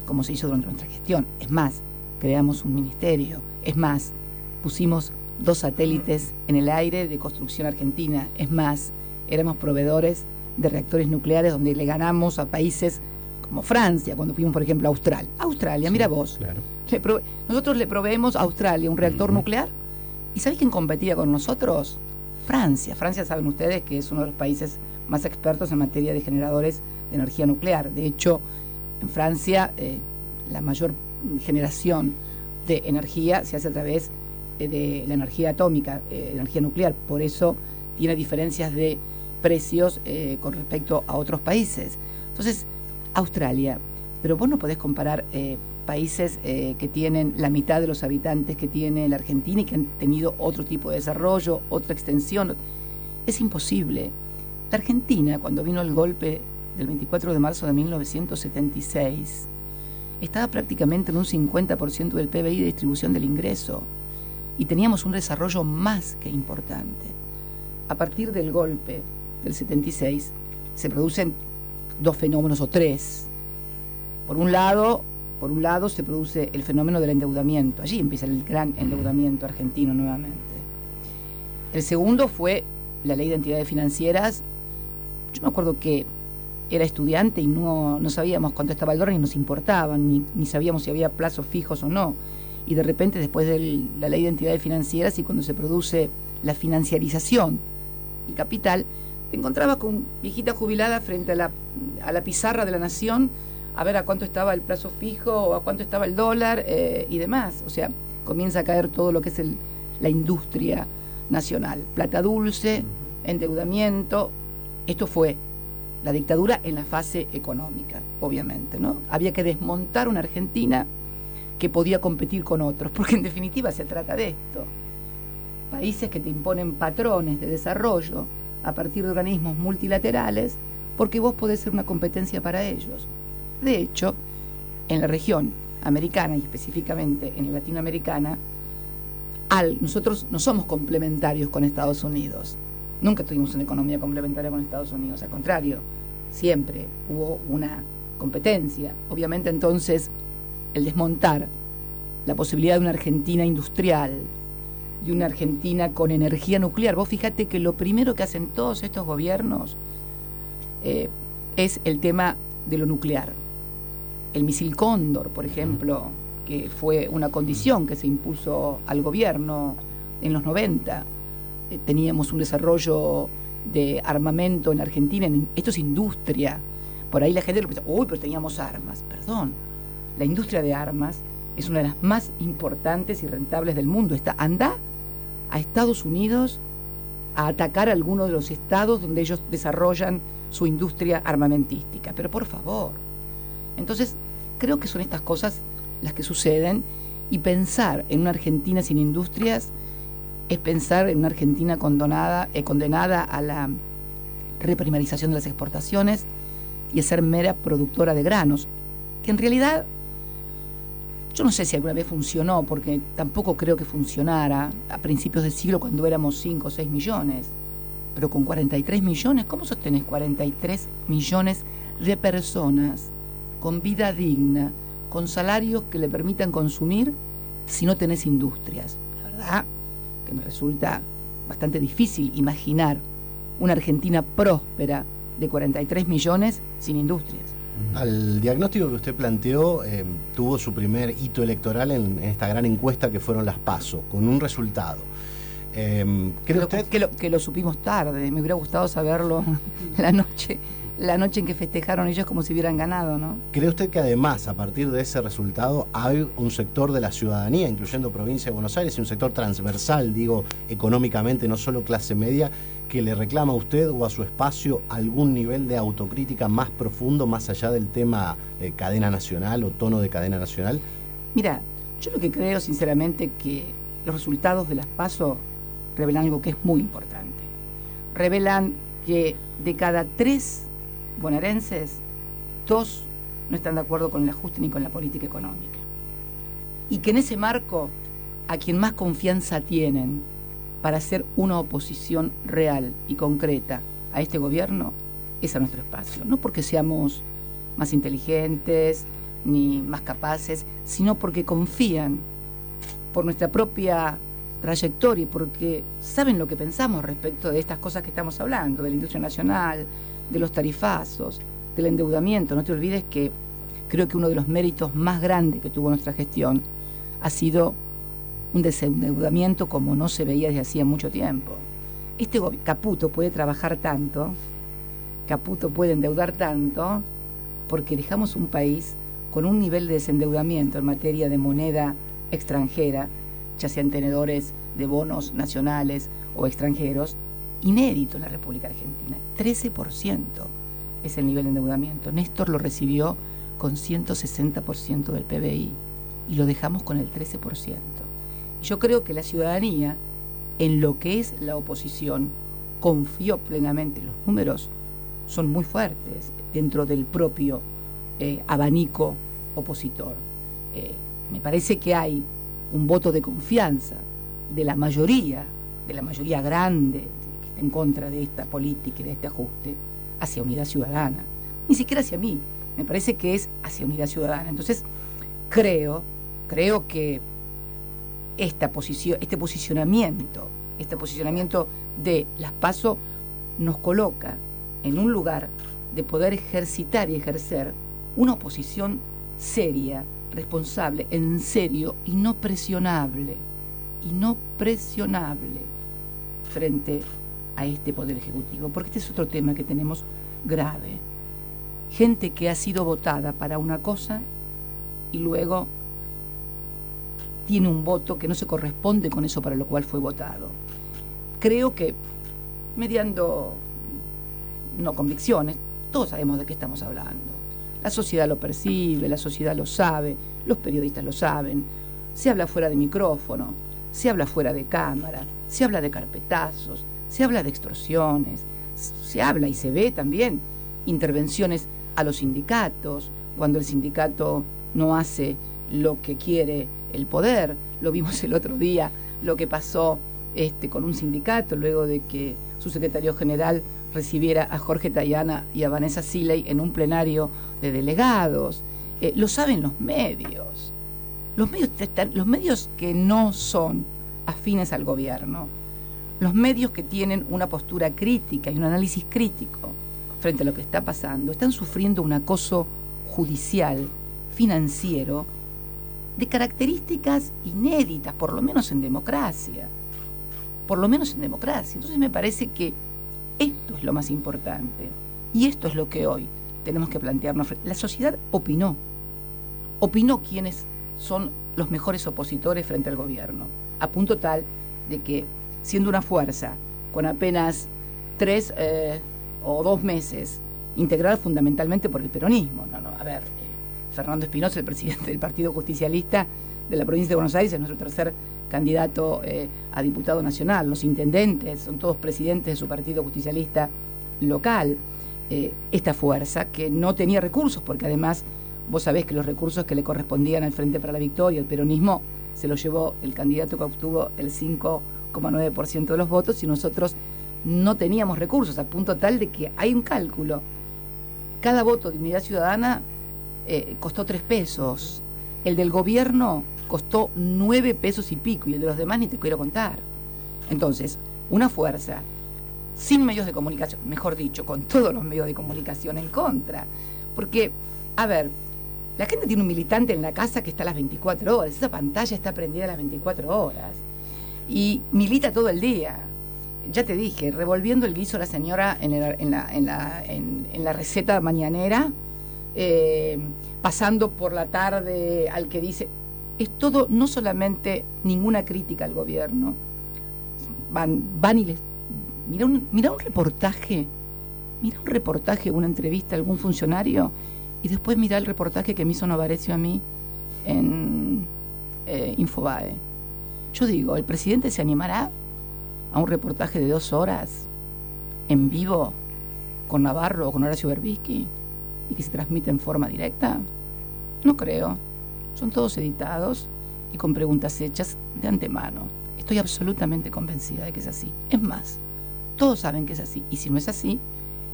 S2: como se hizo durante nuestra gestión. Es más, creamos un ministerio. Es más, pusimos 2 satélites en el aire de construcción argentina. Es más, éramos proveedores de reactores nucleares donde le ganamos a países como Francia, cuando fuimos, por ejemplo, a Australia. Australia, sí, mira vos. Claro. Nosotros le proveemos a Australia un reactor nuclear. ¿Y sabés quién competía con nosotros? Francia. Francia, saben ustedes que es uno de los países más expertos en materia de generadores de energía nuclear. De hecho, en Francia la mayor generación de energía se hace a través de la energía atómica, energía nuclear. Por eso tiene diferencias de precios con respecto a otros países. Entonces, Australia, pero vos no podés comparar países que tienen la mitad de los habitantes que tiene la Argentina y que han tenido otro tipo de desarrollo, otra extensión. Es imposible. La Argentina, cuando vino el golpe del 24 de marzo de 1976 estaba prácticamente en un 50% del PBI de distribución del ingreso y teníamos un desarrollo más que importante. A partir del golpe del 76 se producen dos fenómenos o tres. Por un lado se produce el fenómeno del endeudamiento. Allí empieza el gran endeudamiento argentino nuevamente. El segundo fue la ley de entidades financieras. Yo me acuerdo que era estudiante y no sabíamos cuánto estaba el dólar ni nos importaba, ni sabíamos si había plazos fijos o no. Y de repente, después de la ley de entidades financieras y cuando se produce la financiarización del capital, te encontrabas con viejita jubilada frente a la pizarra de la Nación a ver a cuánto estaba el plazo fijo o a cuánto estaba el dólar y demás. O sea, comienza a caer todo lo que es la industria nacional. Plata dulce, endeudamiento. Esto fue la dictadura en la fase económica, obviamente, ¿no? Había que desmontar una Argentina que podía competir con otros, porque en definitiva se trata de esto. Países que te imponen patrones de desarrollo a partir de organismos multilaterales, porque vos podés ser una competencia para ellos. De hecho, en la región americana y específicamente en la latinoamericana, nosotros no somos complementarios con Estados Unidos. Nunca tuvimos una economía complementaria con Estados Unidos, al contrario, siempre hubo una competencia. Obviamente entonces el desmontar la posibilidad de una Argentina industrial, de una Argentina con energía nuclear. Vos fíjate que lo primero que hacen todos estos gobiernos es el tema de lo nuclear. El misil Cóndor, por ejemplo, que fue una condición que se impuso al gobierno en los 90. Teníamos un desarrollo de armamento en la Argentina. Esto es industria. Por ahí la gente lo piensa, uy, pero teníamos armas. Perdón, la industria de armas es una de las más importantes y rentables del mundo. Anda a Estados Unidos a atacar a alguno de los estados donde ellos desarrollan su industria armamentística. Pero por favor. Entonces, creo que son estas cosas las que suceden, y pensar en una Argentina sin industrias es pensar en una Argentina condenada a la reprimarización de las exportaciones y a ser mera productora de granos, que en realidad yo no sé si alguna vez funcionó, porque tampoco creo que funcionara a principios del siglo cuando éramos 5 o 6 millones, pero con 43 millones, ¿cómo sostenés 43 millones de personas con vida digna, con salarios que le permitan consumir si no tenés industrias? La verdad que me resulta bastante difícil imaginar una Argentina próspera de 43 millones sin industrias.
S7: Al diagnóstico que usted planteó, tuvo su primer hito electoral en esta gran encuesta que fueron las PASO, con un resultado. ¿Cree usted
S2: que lo supimos tarde? Me hubiera gustado saberlo la noche en que festejaron ellos como si hubieran ganado, ¿no?
S7: ¿Cree usted que además, a partir de ese resultado, hay un sector de la ciudadanía, incluyendo provincia de Buenos Aires, y un sector transversal, digo, económicamente, no solo clase media, que le reclama a usted o a su espacio algún nivel de autocrítica más profundo, más allá del tema cadena nacional o tono de cadena nacional?
S2: Mira, yo lo que creo sinceramente que los resultados de las PASO revelan algo que es muy importante. Revelan que de cada 3 bonaerenses, 2 no están de acuerdo con el ajuste ni con la política económica. Y que en ese marco, a quien más confianza tienen para hacer una oposición real y concreta a este gobierno es a nuestro espacio. No porque seamos más inteligentes ni más capaces, sino porque confían por nuestra propia trayectoria y porque saben lo que pensamos respecto de estas cosas que estamos hablando, de la industria nacional, de los tarifazos, del endeudamiento. No te olvides que creo que uno de los méritos más grandes que tuvo nuestra gestión ha sido un desendeudamiento como no se veía desde hacía mucho tiempo. Caputo puede trabajar tanto, Caputo puede endeudar tanto, porque dejamos un país con un nivel de desendeudamiento en materia de moneda extranjera, ya sean tenedores de bonos nacionales o extranjeros, inédito en la República Argentina. 13% es el nivel de endeudamiento. Néstor lo recibió con 160% del PBI y lo dejamos con el 13%. Yo creo que la ciudadanía, en lo que es la oposición, confió plenamente en los números son muy fuertes dentro del propio abanico opositor. Me parece que hay un voto de confianza de la mayoría grande que está en contra de esta política y de este ajuste hacia Unidad Ciudadana. Ni siquiera hacia mí, me parece que es hacia Unidad Ciudadana. Entonces, creo que este posicionamiento de las PASO nos coloca en un lugar de poder ejercitar y ejercer una oposición seria, responsable, en serio y no presionable frente a este Poder Ejecutivo, porque este es otro tema que tenemos grave. Gente que ha sido votada para una cosa y luego tiene un voto que no se corresponde con eso para lo cual fue votado. Creo que, mediando no convicciones, todos sabemos de qué estamos hablando. La sociedad lo percibe, la sociedad lo sabe, los periodistas lo saben. Se habla fuera de micrófono, se habla fuera de cámara, se habla de carpetazos, se habla de extorsiones, se habla y se ve también intervenciones a los sindicatos, cuando el sindicato no hace lo que quiere el poder. Lo vimos el otro día, lo que pasó con un sindicato, luego de que su secretario general recibiera a Jorge Tayana y a Vanessa Siley en un plenario de delegados. Lo saben los medios. Los medios que no son afines al gobierno, los medios que tienen una postura crítica y un análisis crítico frente a lo que está pasando, están sufriendo un acoso judicial, financiero, de características inéditas, por lo menos en democracia. Entonces me parece que esto es lo más importante y esto es lo que hoy tenemos que plantearnos. La sociedad opinó quiénes son los mejores opositores frente al gobierno, a punto tal de que, siendo una fuerza con apenas 3 o 2 meses, integrada fundamentalmente por el peronismo. Fernando Espinosa, el presidente del Partido Justicialista de la provincia de Buenos Aires, es nuestro tercer candidato a diputado nacional. Los intendentes son todos presidentes de su Partido Justicialista local. Esta fuerza que no tenía recursos, porque además vos sabés que los recursos que le correspondían al Frente para la Victoria, el peronismo, se los llevó el candidato que obtuvo el 5,9% de los votos, y nosotros no teníamos recursos, a punto tal de que hay un cálculo. Cada voto de Unidad Ciudadana costó 3 pesos. El del gobierno costó 9 pesos y pico, y el de los demás ni te quiero contar. Entonces, una fuerza sin medios de comunicación, mejor dicho, con todos los medios de comunicación en contra. Porque, la gente tiene un militante en la casa que está a las 24 horas, esa pantalla está prendida a las 24 horas, y milita todo el día. Ya te dije, revolviendo el guiso la señora en la receta mañanera, pasando por la tarde al que dice, es todo, no solamente ninguna crítica al gobierno, van y les mira un reportaje, una entrevista a algún funcionario, y después mira el reportaje que me hizo Novarecio a mí en Infobae. Yo digo, ¿el presidente se animará a un reportaje de 2 horas en vivo con Navarro o con Horacio Berbisky y que se transmite en forma directa? No creo. Son todos editados y con preguntas hechas de antemano. Estoy absolutamente convencida de que es así. Es más, todos saben que es así. Y si no es así,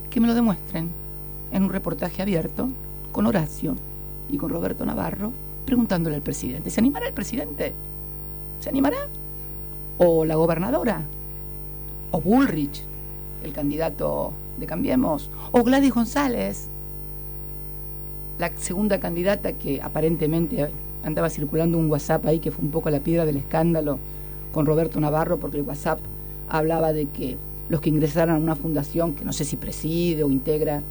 S2: que me lo demuestren en un reportaje abierto con Horacio y con Roberto Navarro, preguntándole al presidente. ¿Se animará el presidente? ¿Se animará? ¿O la gobernadora? ¿O Bullrich, el candidato de Cambiemos? ¿O Gladys González, la segunda candidata, que aparentemente andaba circulando un WhatsApp ahí que fue un poco la piedra del escándalo con Roberto Navarro, porque el WhatsApp hablaba de que los que ingresaran a una fundación que no sé si preside o integra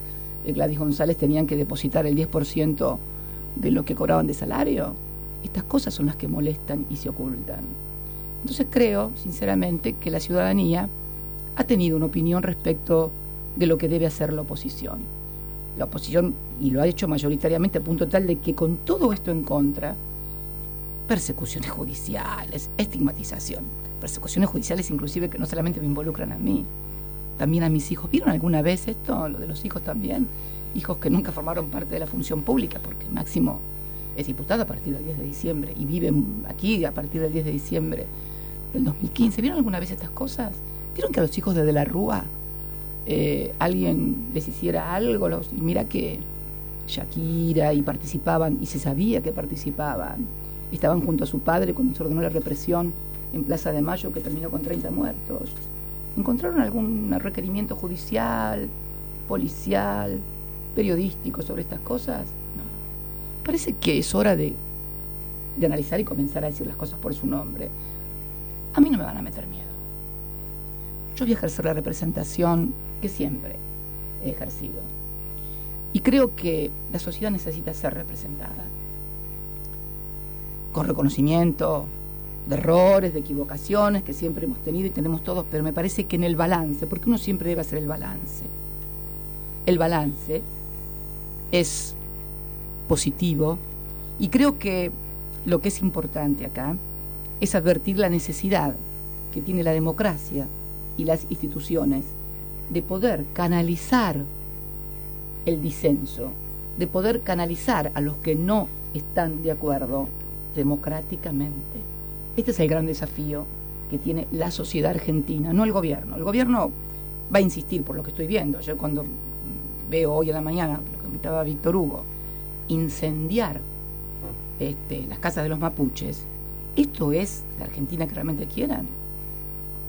S2: Gladys González tenían que depositar el 10% de lo que cobraban de salario? Estas cosas son las que molestan y se ocultan. Entonces creo, sinceramente, que la ciudadanía ha tenido una opinión respecto de lo que debe hacer la oposición. La oposición, y lo ha hecho mayoritariamente a punto tal de que con todo esto en contra, persecuciones judiciales, estigmatización, persecuciones judiciales inclusive que no solamente me involucran a mí, también a mis hijos. ¿Vieron alguna vez esto? Lo de los hijos también. Hijos que nunca formaron parte de la función pública, porque Máximo es diputado a partir del 10 de diciembre y vive aquí a partir del 10 de diciembre del 2015. ¿Vieron alguna vez estas cosas? ¿Vieron que a los hijos de la Rúa alguien les hiciera algo? Y mira que Shakira y participaban, y se sabía que participaban. Estaban junto a su padre cuando se ordenó la represión en Plaza de Mayo, que terminó con 30 muertos. ¿Encontraron algún requerimiento judicial, policial, periodístico sobre estas cosas? No. Parece que es hora de analizar y comenzar a decir las cosas por su nombre. A mí no me van a meter miedo. Yo voy a ejercer la representación que siempre he ejercido. Y creo que la sociedad necesita ser representada. Con reconocimiento de errores, de equivocaciones que siempre hemos tenido y tenemos todos, pero me parece que en el balance, porque uno siempre debe hacer el balance. El balance es positivo y creo que lo que es importante acá es advertir la necesidad que tiene la democracia y las instituciones de poder canalizar el disenso, de poder canalizar a los que no están de acuerdo democráticamente. Este es el gran desafío que tiene la sociedad argentina, no el gobierno. El gobierno va a insistir, por lo que estoy viendo. Yo cuando veo hoy a la mañana, lo que comentaba Víctor Hugo, incendiar las casas de los mapuches, ¿esto es la Argentina que realmente quieran?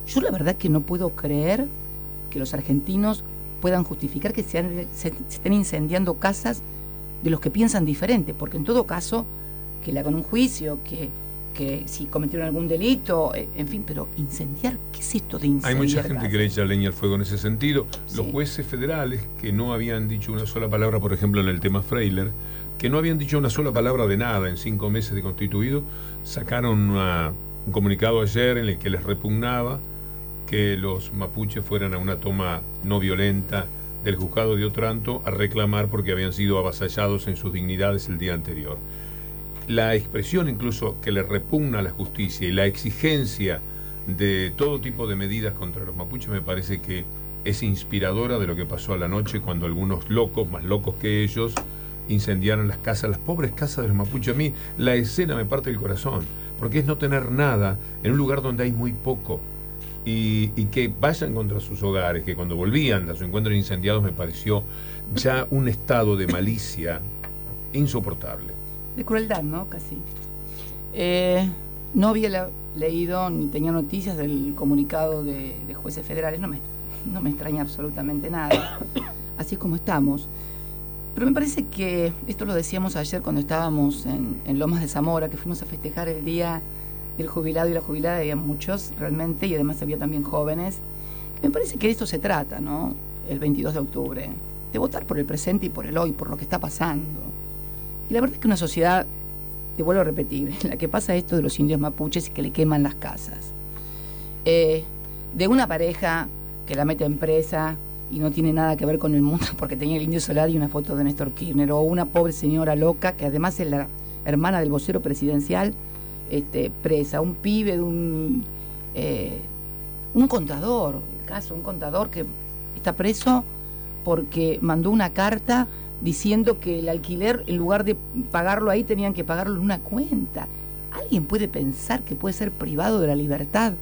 S2: Yo la verdad que no puedo creer que los argentinos puedan justificar que se estén incendiando casas de los que piensan diferente, porque en todo caso, que le hagan un juicio, que si cometieron algún delito, en fin, pero incendiar, ¿qué es esto de incendiar?
S1: Hay mucha gente que le echa leña al fuego en ese sentido.
S2: Sí.
S1: Los jueces federales que no habían dicho una sola palabra, por ejemplo, en el tema Freiler, que no habían dicho una sola palabra de nada en 5 meses de constituido, sacaron un comunicado ayer en el que les repugnaba que los mapuches fueran a una toma no violenta del juzgado de Otranto a reclamar porque habían sido avasallados en sus dignidades el día anterior. La expresión incluso que le repugna a la justicia y la exigencia de todo tipo de medidas contra los mapuches me parece que es inspiradora de lo que pasó a la noche cuando algunos locos, más locos que ellos, incendiaron las casas, las pobres casas de los mapuches. A mí la escena me parte el corazón, porque es no tener nada en un lugar donde hay muy poco. Y que vayan contra sus hogares, que cuando volvían a su encuentro incendiados me pareció ya un estado de malicia insoportable.
S2: De crueldad, ¿no? Casi. No había leído ni tenía noticias del comunicado de jueces federales, no me extraña absolutamente nada. Así es como estamos. Pero me parece que, esto lo decíamos ayer cuando estábamos en Lomas de Zamora, que fuimos a festejar el día del jubilado y la jubilada, había muchos realmente, y además había también jóvenes, que me parece que de esto se trata, ¿no? El 22 de octubre, de votar por el presente y por el hoy, por lo que está pasando. Y la verdad es que una sociedad, te vuelvo a repetir, en la que pasa esto de los indios mapuches y que le queman las casas, de una pareja que la mete en presa y no tiene nada que ver con el mundo porque tenía el Indio Solari y una foto de Néstor Kirchner, o una pobre señora loca que además es la hermana del vocero presidencial, presa, un pibe de un contador, el caso, un contador que está preso porque mandó una carta diciendo que el alquiler, en lugar de pagarlo ahí, tenían que pagarlo en una cuenta. ¿Alguien puede pensar que puede ser privado de la libertad?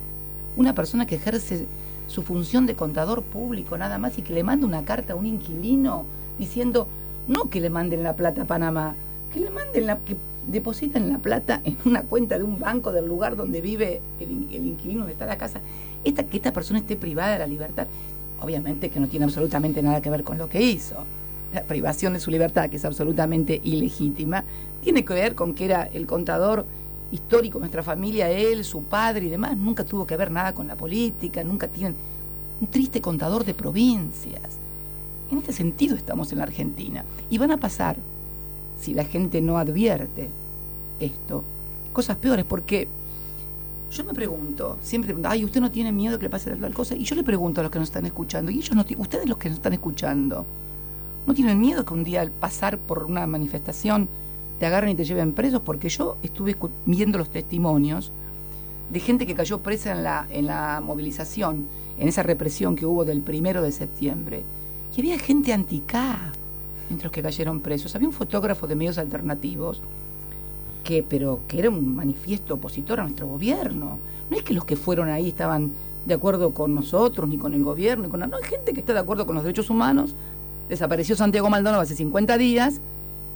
S2: Una persona que ejerce su función de contador público nada más y que le manda una carta a un inquilino diciendo, no que le manden la plata a Panamá, que le manden que depositan la plata en una cuenta de un banco del lugar donde vive el inquilino, donde está la casa. Que esta persona esté privada de la libertad, obviamente que no tiene absolutamente nada que ver con lo que hizo. La privación de su libertad, que es absolutamente ilegítima, tiene que ver con que era el contador histórico de nuestra familia, él, su padre y demás. Nunca tuvo que ver nada con la política, nunca tienen un triste contador de provincias. En este sentido estamos en la Argentina. Y van a pasar, si la gente no advierte esto, cosas peores, porque yo me pregunto, siempre pregunto, ay, ¿usted no tiene miedo que le pase tal cosa? Y yo le pregunto a los que nos están escuchando, y ellos no, ustedes los que nos están escuchando, ¿no tienen miedo que un día al pasar por una manifestación te agarren y te lleven presos? Porque yo estuve viendo los testimonios de gente que cayó presa en la movilización, en esa represión que hubo del 1 de septiembre. Y había gente anti-K entre los que cayeron presos. Había un fotógrafo de medios alternativos que era un manifiesto opositor a nuestro gobierno. No es que los que fueron ahí estaban de acuerdo con nosotros, ni con el gobierno, no, hay gente que está de acuerdo con los derechos humanos. Desapareció Santiago Maldonado hace 50 días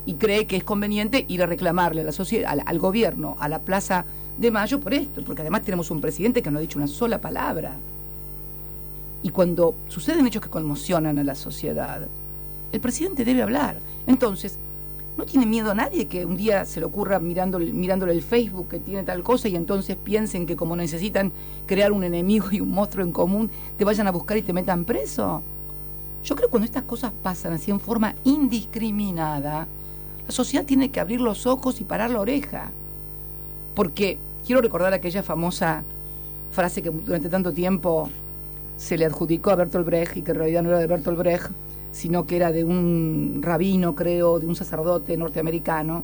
S2: y cree que es conveniente ir a reclamarle a la sociedad, al gobierno, a la Plaza de Mayo por esto, porque además tenemos un presidente que no ha dicho una sola palabra. Y cuando suceden hechos que conmocionan a la sociedad, el presidente debe hablar. Entonces, no tiene miedo a nadie que un día se le ocurra mirándole el Facebook que tiene tal cosa y entonces piensen que como necesitan crear un enemigo y un monstruo en común, te vayan a buscar y te metan preso. Yo creo que cuando estas cosas pasan así en forma indiscriminada, la sociedad tiene que abrir los ojos y parar la oreja. Porque quiero recordar aquella famosa frase que durante tanto tiempo se le adjudicó a Bertolt Brecht y que en realidad no era de Bertolt Brecht, sino que era de un rabino, creo, de un sacerdote norteamericano.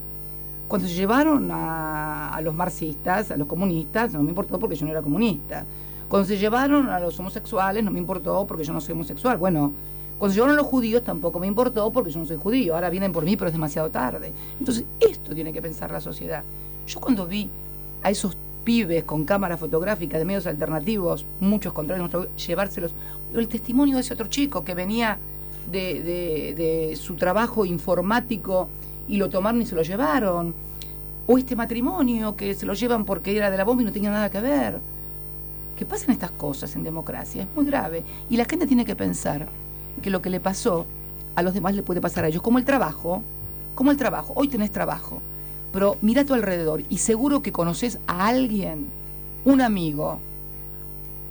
S2: Cuando se llevaron a los marxistas, a los comunistas, no me importó porque yo no era comunista. Cuando se llevaron a los homosexuales, no me importó porque yo no soy homosexual. Bueno, cuando se llevaron a los judíos, tampoco me importó porque yo no soy judío. Ahora vienen por mí, pero es demasiado tarde. Entonces, esto tiene que pensar la sociedad. Yo cuando vi a esos pibes con cámaras fotográficas de medios alternativos, muchos contrarios, llevárselos, el testimonio de ese otro chico que venía de su trabajo informático y lo tomaron y se lo llevaron, o este matrimonio que se lo llevan porque era de la bomba y no tenía nada que ver. Que pasen estas cosas en democracia, es muy grave, y la gente tiene que pensar que lo que le pasó a los demás le puede pasar a ellos, como el trabajo, hoy tenés trabajo, pero mira a tu alrededor y seguro que conoces a alguien, un amigo,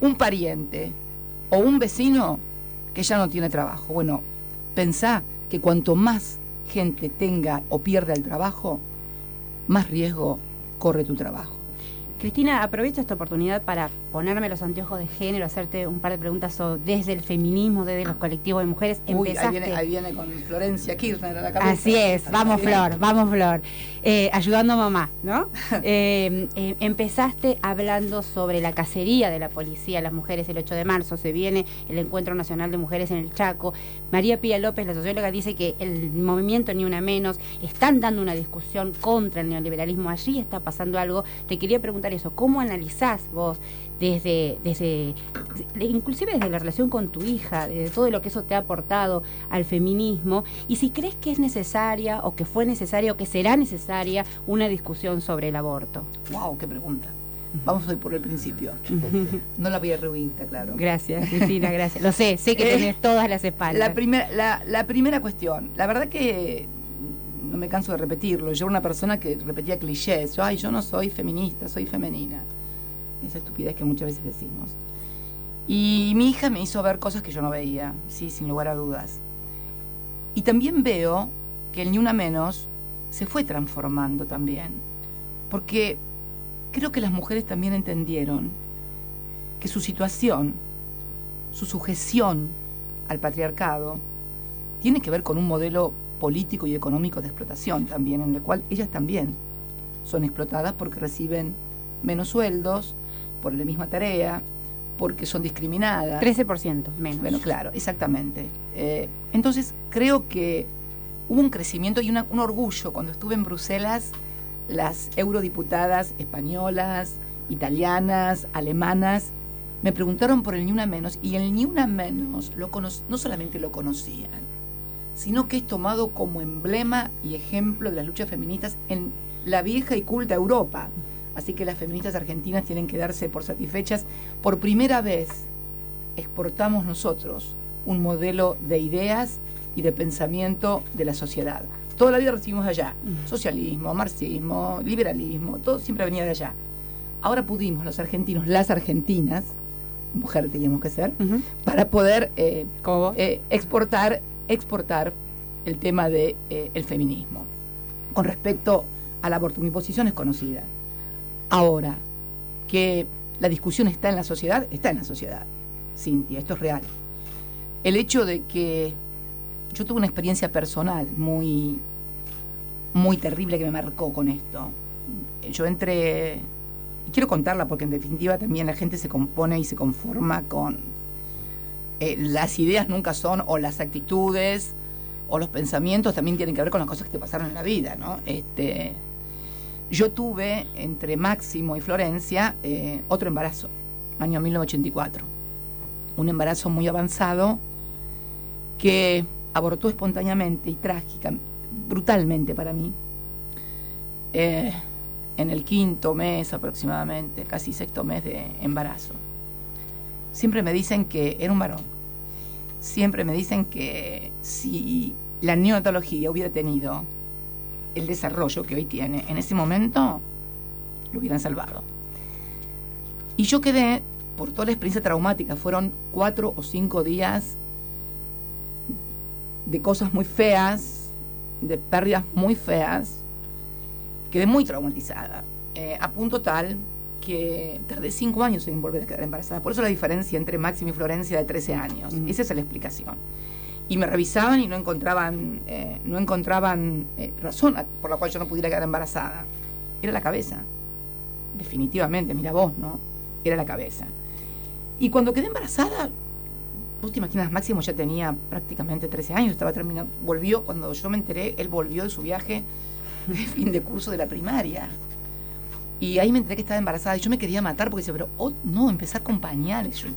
S2: un pariente o un vecino que ya no tiene trabajo. Bueno, pensá que cuanto más gente tenga o pierda el trabajo, más riesgo corre tu trabajo.
S3: Cristina, aprovecho esta oportunidad para ponerme los anteojos de género, hacerte un par de preguntas desde el feminismo, desde los colectivos de mujeres.
S2: Uy, ahí viene con Florencia Kirchner a la cabeza.
S3: Así es, vamos Flor. Ayudando a mamá, ¿no? Empezaste hablando sobre la cacería de la policía a las mujeres el 8 de marzo, se viene el Encuentro Nacional de Mujeres en el Chaco. María Pía López, la socióloga, dice que el movimiento Ni Una Menos están dando una discusión contra el neoliberalismo, allí está pasando algo. Te quería preguntar eso, ¿cómo analizás vos inclusive desde la relación con tu hija, de todo lo que eso te ha aportado al feminismo, y si crees que es necesaria o que fue necesaria o que será necesaria una discusión sobre el aborto?
S2: ¡Wow! ¡Qué pregunta! Vamos a ir por el principio. No la voy a rehuir, está claro.
S3: Gracias, Cristina, gracias. Lo sé que tenés todas las espaldas.
S2: La primera cuestión, la verdad que no me canso de repetirlo. Yo era una persona que repetía clichés. Yo no soy feminista, soy femenina. Esa estupidez que muchas veces decimos. Y mi hija me hizo ver cosas que yo no veía, sí, sin lugar a dudas. Y también veo que el Ni Una Menos se fue transformando también. Porque creo que las mujeres también entendieron que su situación, su sujeción al patriarcado, tiene que ver con un modelo político y económico de explotación también, en el cual ellas también son explotadas porque reciben menos sueldos por la misma tarea, porque son discriminadas.
S3: 13% menos.
S2: Bueno, claro, exactamente. Entonces, creo que hubo un crecimiento y un orgullo. Cuando estuve en Bruselas, las eurodiputadas españolas, italianas, alemanas, me preguntaron por el Ni Una Menos, y el Ni Una Menos no solamente lo conocían, sino que es tomado como emblema y ejemplo de las luchas feministas en la vieja y culta Europa. Así que las feministas argentinas tienen que darse por satisfechas. Por primera vez exportamos nosotros un modelo de ideas y de pensamiento de la sociedad. Toda la vida recibimos de allá. Socialismo, marxismo, liberalismo, todo siempre venía de allá. Ahora pudimos los argentinos, las argentinas, mujer teníamos que ser, para poder exportar el tema de el feminismo. Con respecto al aborto, mi posición es conocida. Ahora, que la discusión está en la sociedad, Cintia, esto es real. El hecho de que yo tuve una experiencia personal muy, muy terrible que me marcó con esto. Yo entré y quiero contarla porque en definitiva también la gente se compone y se conforma con las ideas nunca son, o las actitudes o los pensamientos también tienen que ver con las cosas que te pasaron en la vida, ¿no? Yo tuve entre Máximo y Florencia otro embarazo, año 1984, un embarazo muy avanzado que abortó espontáneamente y trágica, brutalmente para mí, en el 5º mes aproximadamente, casi 6º mes de embarazo. Siempre me dicen que era un varón. Siempre me dicen que si la neonatología hubiera tenido el desarrollo que hoy tiene, en ese momento lo hubieran salvado. Y yo quedé, por toda la experiencia traumática, fueron 4 o 5 días de cosas muy feas, de pérdidas muy feas, quedé muy traumatizada, a punto tal que tardé 5 años en volver a quedar embarazada. Por eso la diferencia entre Máximo y Florencia de 13 años. Esa es la explicación. Y me revisaban y no encontraban razón por la cual yo no pudiera quedar embarazada. Era la cabeza. Definitivamente, mira vos, ¿no? Era la cabeza. Y cuando quedé embarazada, vos te imaginas, Máximo ya tenía prácticamente 13 años, estaba terminando, volvió, cuando yo me enteré, él volvió de su viaje de fin de curso de la primaria. Y ahí me enteré que estaba embarazada y yo me quería matar porque decía, pero no, empezar con pañales. Yo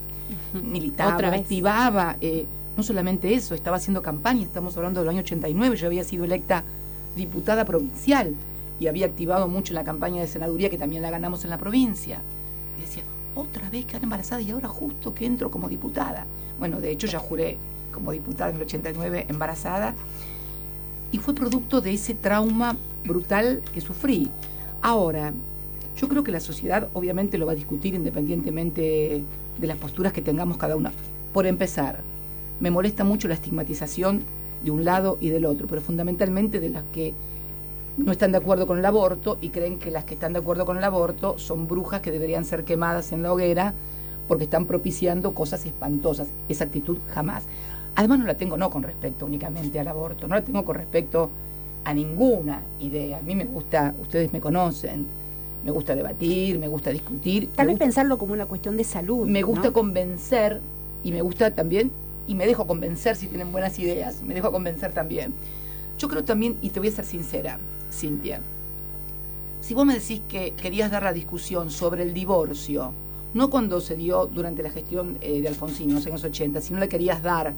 S2: militaba, activaba, no solamente eso, estaba haciendo campaña, estamos hablando del año 89, yo había sido electa diputada provincial y había activado mucho en la campaña de senaduría, que también la ganamos en la provincia. Y decía, otra vez quedar embarazada y ahora justo que entro como diputada. Bueno, de hecho ya juré como diputada en el 89 embarazada y fue producto de ese trauma brutal que sufrí. Ahora, yo creo que la sociedad obviamente lo va a discutir independientemente de las posturas que tengamos cada una. Por empezar, me molesta mucho la estigmatización de un lado y del otro, pero fundamentalmente de las que no están de acuerdo con el aborto y creen que las que están de acuerdo con el aborto son brujas que deberían ser quemadas en la hoguera porque están propiciando cosas espantosas. Esa actitud jamás. Además no la tengo con respecto únicamente al aborto, no la tengo con respecto a ninguna idea. A mí me gusta, ustedes me conocen, me gusta debatir, me gusta discutir.
S3: Tal vez pensarlo como una cuestión de salud.
S2: Me gusta convencer y me gusta también, y me dejo convencer si tienen buenas ideas, me dejo convencer también. Yo creo también, y te voy a ser sincera, Cintia, si vos me decís que querías dar la discusión sobre el divorcio, no cuando se dio durante la gestión de Alfonsín en los años 80, si no la querías dar,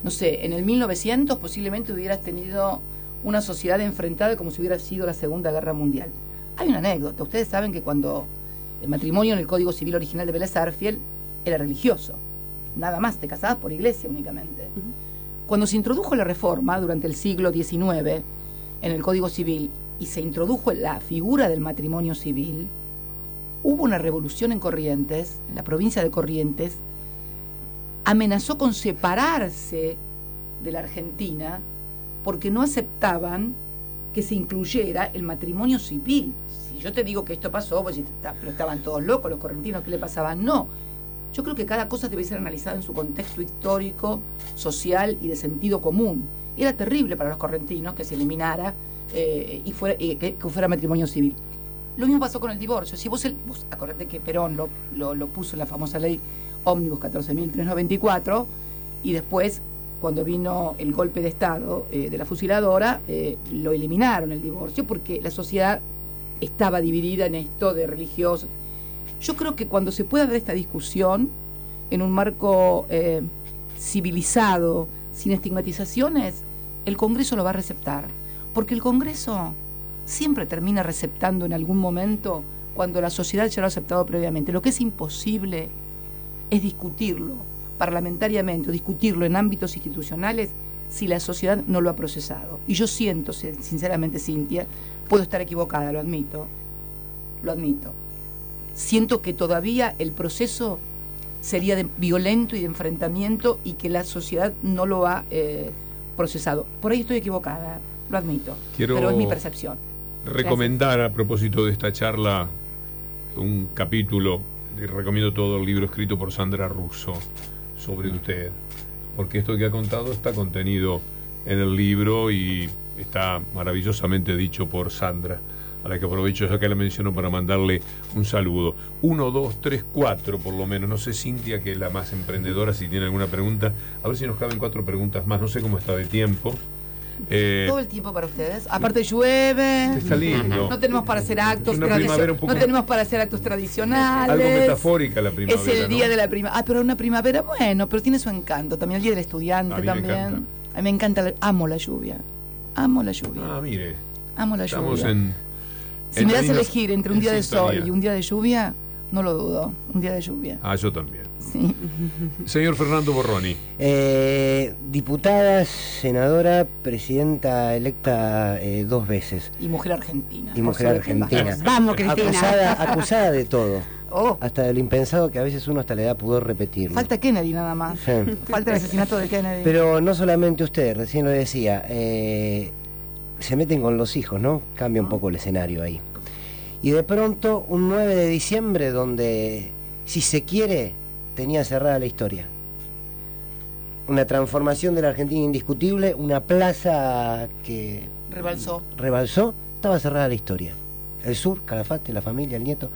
S2: no sé, en el 1900 posiblemente hubieras tenido una sociedad enfrentada como si hubiera sido la Segunda Guerra Mundial. Hay una anécdota, ustedes saben que cuando el matrimonio en el Código Civil original de Vélez Sarsfield era religioso, nada más, te casabas por iglesia únicamente. Cuando se introdujo la reforma durante el siglo XIX en el Código Civil y se introdujo la figura del matrimonio civil, hubo una revolución en Corrientes, en la provincia de Corrientes, amenazó con separarse de la Argentina porque no aceptaban que se incluyera el matrimonio civil. Si yo te digo que esto pasó, vos decís, pero estaban todos locos los correntinos, ¿qué le pasaba? No. Yo creo que cada cosa debe ser analizada en su contexto histórico, social y de sentido común. Era terrible para los correntinos que se eliminara que fuera matrimonio civil. Lo mismo pasó con el divorcio. Si vos acordate que Perón lo puso en la famosa ley Ómnibus 14.394 y después, cuando vino el golpe de Estado de la fusiladora, lo eliminaron el divorcio porque la sociedad estaba dividida en esto de religiosos. Yo creo que cuando se pueda dar esta discusión en un marco civilizado, sin estigmatizaciones, el Congreso lo va a receptar. Porque el Congreso siempre termina receptando en algún momento cuando la sociedad ya lo ha aceptado previamente. Lo que es imposible es discutirlo parlamentariamente o discutirlo en ámbitos institucionales si la sociedad no lo ha procesado. Y yo siento, sinceramente, Cintia, puedo estar equivocada, lo admito, siento que todavía el proceso sería violento y de enfrentamiento y que la sociedad no lo ha procesado. Por ahí estoy equivocada, lo admito, pero es mi percepción.
S1: Recomendar a propósito de esta charla un capítulo, le recomiendo todo el libro escrito por Sandra Russo sobre usted, porque esto que ha contado está contenido en el libro y está maravillosamente dicho por Sandra. a la que aprovecho ya que la menciono para mandarle un saludo. 1, 2, 3, 4 por lo menos. No sé, Cintia, que es la más emprendedora, si tiene alguna pregunta. A ver si nos caben 4 preguntas más. No sé cómo está de tiempo.
S2: Todo el tiempo para ustedes. Aparte llueve.
S1: Está lindo.
S2: No tenemos para hacer actos
S1: Una primavera un poco-
S2: No tenemos para hacer actos tradicionales.
S1: Algo metafórica la primavera.
S2: Es el día
S1: ¿no?
S2: de la primavera. Ah, pero una primavera, bueno, pero tiene su encanto. También el día del estudiante
S1: A mí me
S2: también.
S1: encanta.
S2: A mí me encanta, amo la lluvia. Amo la lluvia.
S1: Ah, mire.
S2: Amo la
S1: Estamos
S2: lluvia.
S1: en
S2: Si me
S1: la
S2: das a
S1: misma-
S2: elegir entre un
S1: en
S2: día de
S1: sintonía.
S2: sol y un día de lluvia, no lo dudo. Un día de lluvia.
S1: Ah, yo también.
S2: Sí.
S1: Señor Fernando Borroni.
S4: Diputada, senadora, presidenta electa 2 veces.
S2: Y mujer argentina.
S4: Y
S2: por
S4: mujer
S2: sobre todo.
S4: argentina.
S3: Vamos, Cristina.
S4: Acusada de todo.
S2: Oh,
S4: Hasta de lo impensado que a veces uno hasta le da pudor repetirlo.
S2: falta Kennedy nada más.
S4: Sí.
S2: Falta el asesinato de Kennedy.
S4: Pero no solamente usted, recién lo decía, se meten con los hijos, ¿no? Cambia un poco el escenario ahí. Y de pronto, un 9 de diciembre, donde, si se quiere, tenía cerrada la historia. Una transformación de la Argentina indiscutible, una plaza que
S2: Rebalsó.
S4: rebalsó, estaba cerrada la historia. El sur, Calafate, la familia, el nieto.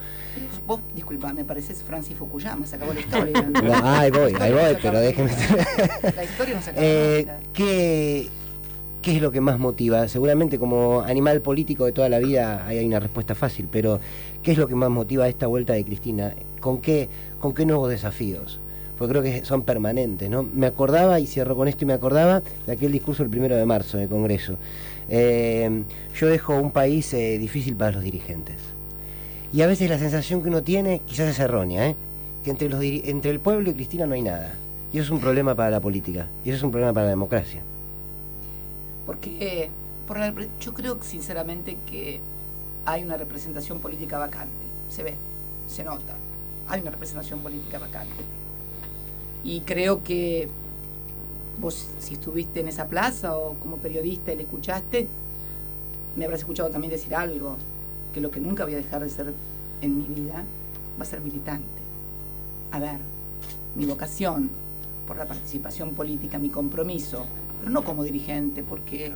S2: Vos, disculpa, me pareces Francis Fukuyama, se acabó la historia.
S4: No, ahí voy, pero déjeme...
S2: La historia no se acabó. nunca.
S4: ¿Qué es lo que más motiva? Seguramente como animal político de toda la vida hay una respuesta fácil, pero ¿qué es lo que más motiva esta vuelta de Cristina? ¿Con qué nuevos desafíos? Porque creo que son permanentes, ¿no? Me acordaba, y cierro con esto, y me acordaba de aquel discurso el 1 de marzo en el Congreso. Yo dejo un país difícil para los dirigentes. Y a veces la sensación que uno tiene, quizás es errónea, que entre el pueblo y Cristina no hay nada. Y eso es un problema para la política, y eso es un problema para la democracia.
S2: Porque yo creo sinceramente que hay una representación política vacante. Se ve, se nota. Hay una representación política vacante. Y creo que vos, si estuviste en esa plaza o como periodista y le escuchaste, me habrás escuchado también decir algo, que lo que nunca voy a dejar de ser en mi vida va a ser militante. A ver, mi vocación por la participación política, mi compromiso, pero no como dirigente, porque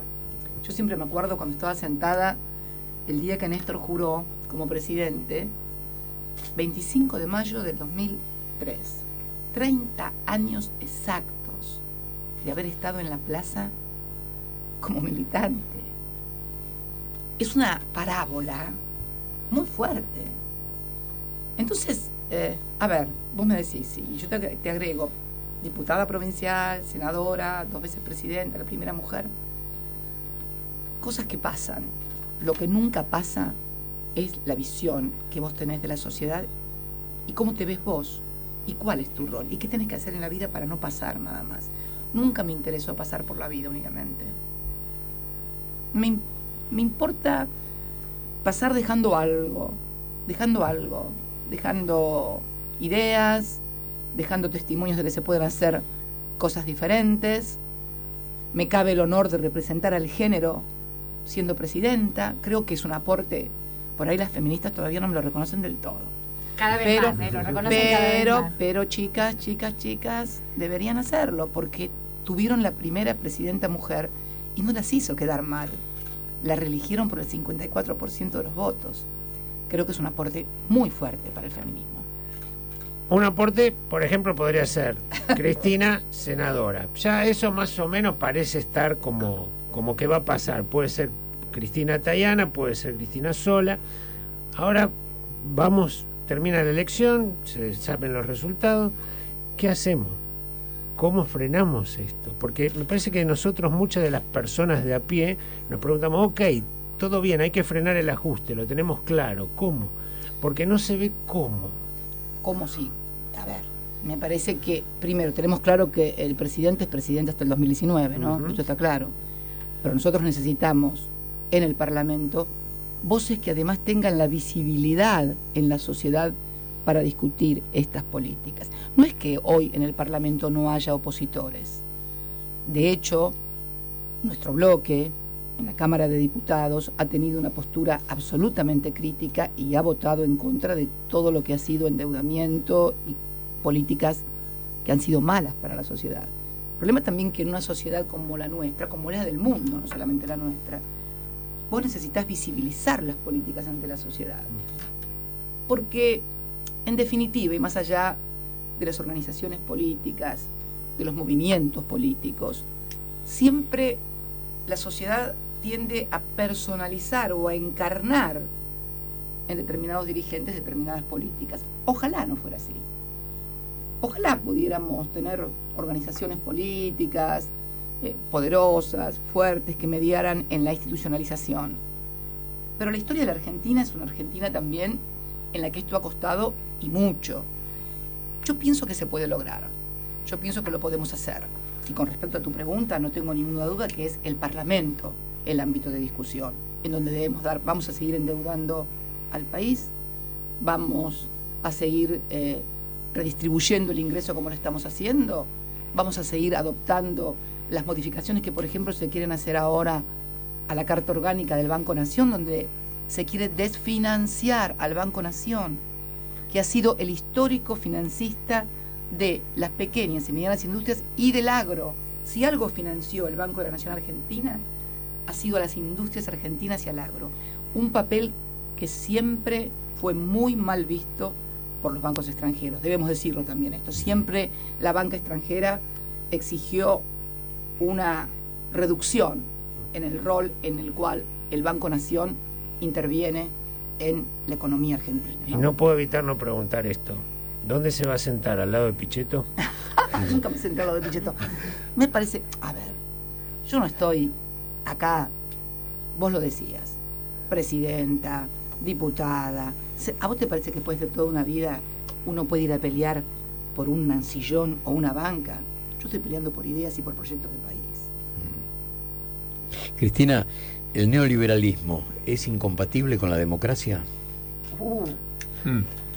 S2: yo siempre me acuerdo cuando estaba sentada el día que Néstor juró como presidente, 25 de mayo del 2003, 30 años exactos de haber estado en la plaza como militante. Es una parábola muy fuerte. Entonces, a ver, vos me decís, sí, yo te agrego, diputada provincial, senadora, 2 veces presidenta, la primera mujer. Cosas que pasan. Lo que nunca pasa es la visión que vos tenés de la sociedad y cómo te ves vos y cuál es tu rol y qué tenés que hacer en la vida para no pasar nada más. Nunca me interesó pasar por la vida únicamente. Me importa pasar dejando algo, dejando ideas, dejando testimonios de que se pueden hacer cosas diferentes. Me cabe el honor de representar al género siendo presidenta. Creo que es un aporte. Por ahí las feministas todavía no me lo reconocen del todo.
S3: Cada vez más, lo reconocen cada vez más.
S2: Pero chicas, deberían hacerlo porque tuvieron la primera presidenta mujer y no las hizo quedar mal. La reeligieron por el 54% de los votos. Creo que es un aporte muy fuerte para el feminismo.
S5: Un aporte, por ejemplo, podría ser Cristina, senadora. Ya eso más o menos parece estar como que va a pasar. Puede ser Cristina Tayana, puede ser Cristina sola. Ahora termina la elección, se saben los resultados. ¿Qué hacemos? ¿Cómo frenamos esto? Porque me parece que nosotros, muchas de las personas de a pie, nos preguntamos, ok, todo bien, hay que frenar el ajuste, lo tenemos claro. ¿Cómo? Porque no se ve cómo.
S2: ¿Cómo sí? A ver, me parece que, primero, tenemos claro que el presidente es presidente hasta el 2019, ¿no?
S5: Uh-huh.
S2: Esto está claro. Pero nosotros necesitamos, en el Parlamento, voces que además tengan la visibilidad en la sociedad para discutir estas políticas. No es que hoy en el Parlamento no haya opositores. De hecho, nuestro bloque, en la Cámara de Diputados, ha tenido una postura absolutamente crítica y ha votado en contra de todo lo que ha sido endeudamiento y políticas que han sido malas para la sociedad. El problema también que en una sociedad como la nuestra, como la del mundo, no solamente la nuestra, vos necesitas visibilizar las políticas ante la sociedad. Porque, en definitiva, y más allá de las organizaciones políticas, de los movimientos políticos, siempre la sociedad tiende a personalizar o a encarnar en determinados dirigentes determinadas políticas. Ojalá no fuera así. Ojalá pudiéramos tener organizaciones políticas poderosas, fuertes, que mediaran en la institucionalización. Pero la historia de la Argentina es una Argentina también en la que esto ha costado y mucho. Yo pienso que se puede lograr. Yo pienso que lo podemos hacer. Y con respecto a tu pregunta, no tengo ninguna duda que es el Parlamento el ámbito de discusión, en donde vamos a seguir endeudando al país, vamos a seguir redistribuyendo el ingreso como lo estamos haciendo, vamos a seguir adoptando las modificaciones que, por ejemplo, se quieren hacer ahora a la Carta Orgánica del Banco Nación, donde se quiere desfinanciar al Banco Nación, que ha sido el histórico financista de las pequeñas y medianas industrias y del agro. Si algo financió el Banco de la Nación Argentina, ha sido a las industrias argentinas y al agro. Un papel que siempre fue muy mal visto por los bancos extranjeros. Debemos decirlo también esto. Siempre la banca extranjera exigió una reducción en el rol en el cual el Banco Nación interviene en la economía argentina, ¿no?
S5: Y no puedo evitar no preguntar esto. ¿Dónde se va a sentar? ¿Al lado de Pichetto?
S2: Nunca me senté al lado de Pichetto. Me parece, a ver, yo no estoy acá, vos lo decías, presidenta, diputada. ¿A vos te parece que después de toda una vida uno puede ir a pelear por un sillón o una banca? Yo estoy peleando por ideas y por proyectos de país.
S6: Cristina, ¿el neoliberalismo es incompatible con la democracia?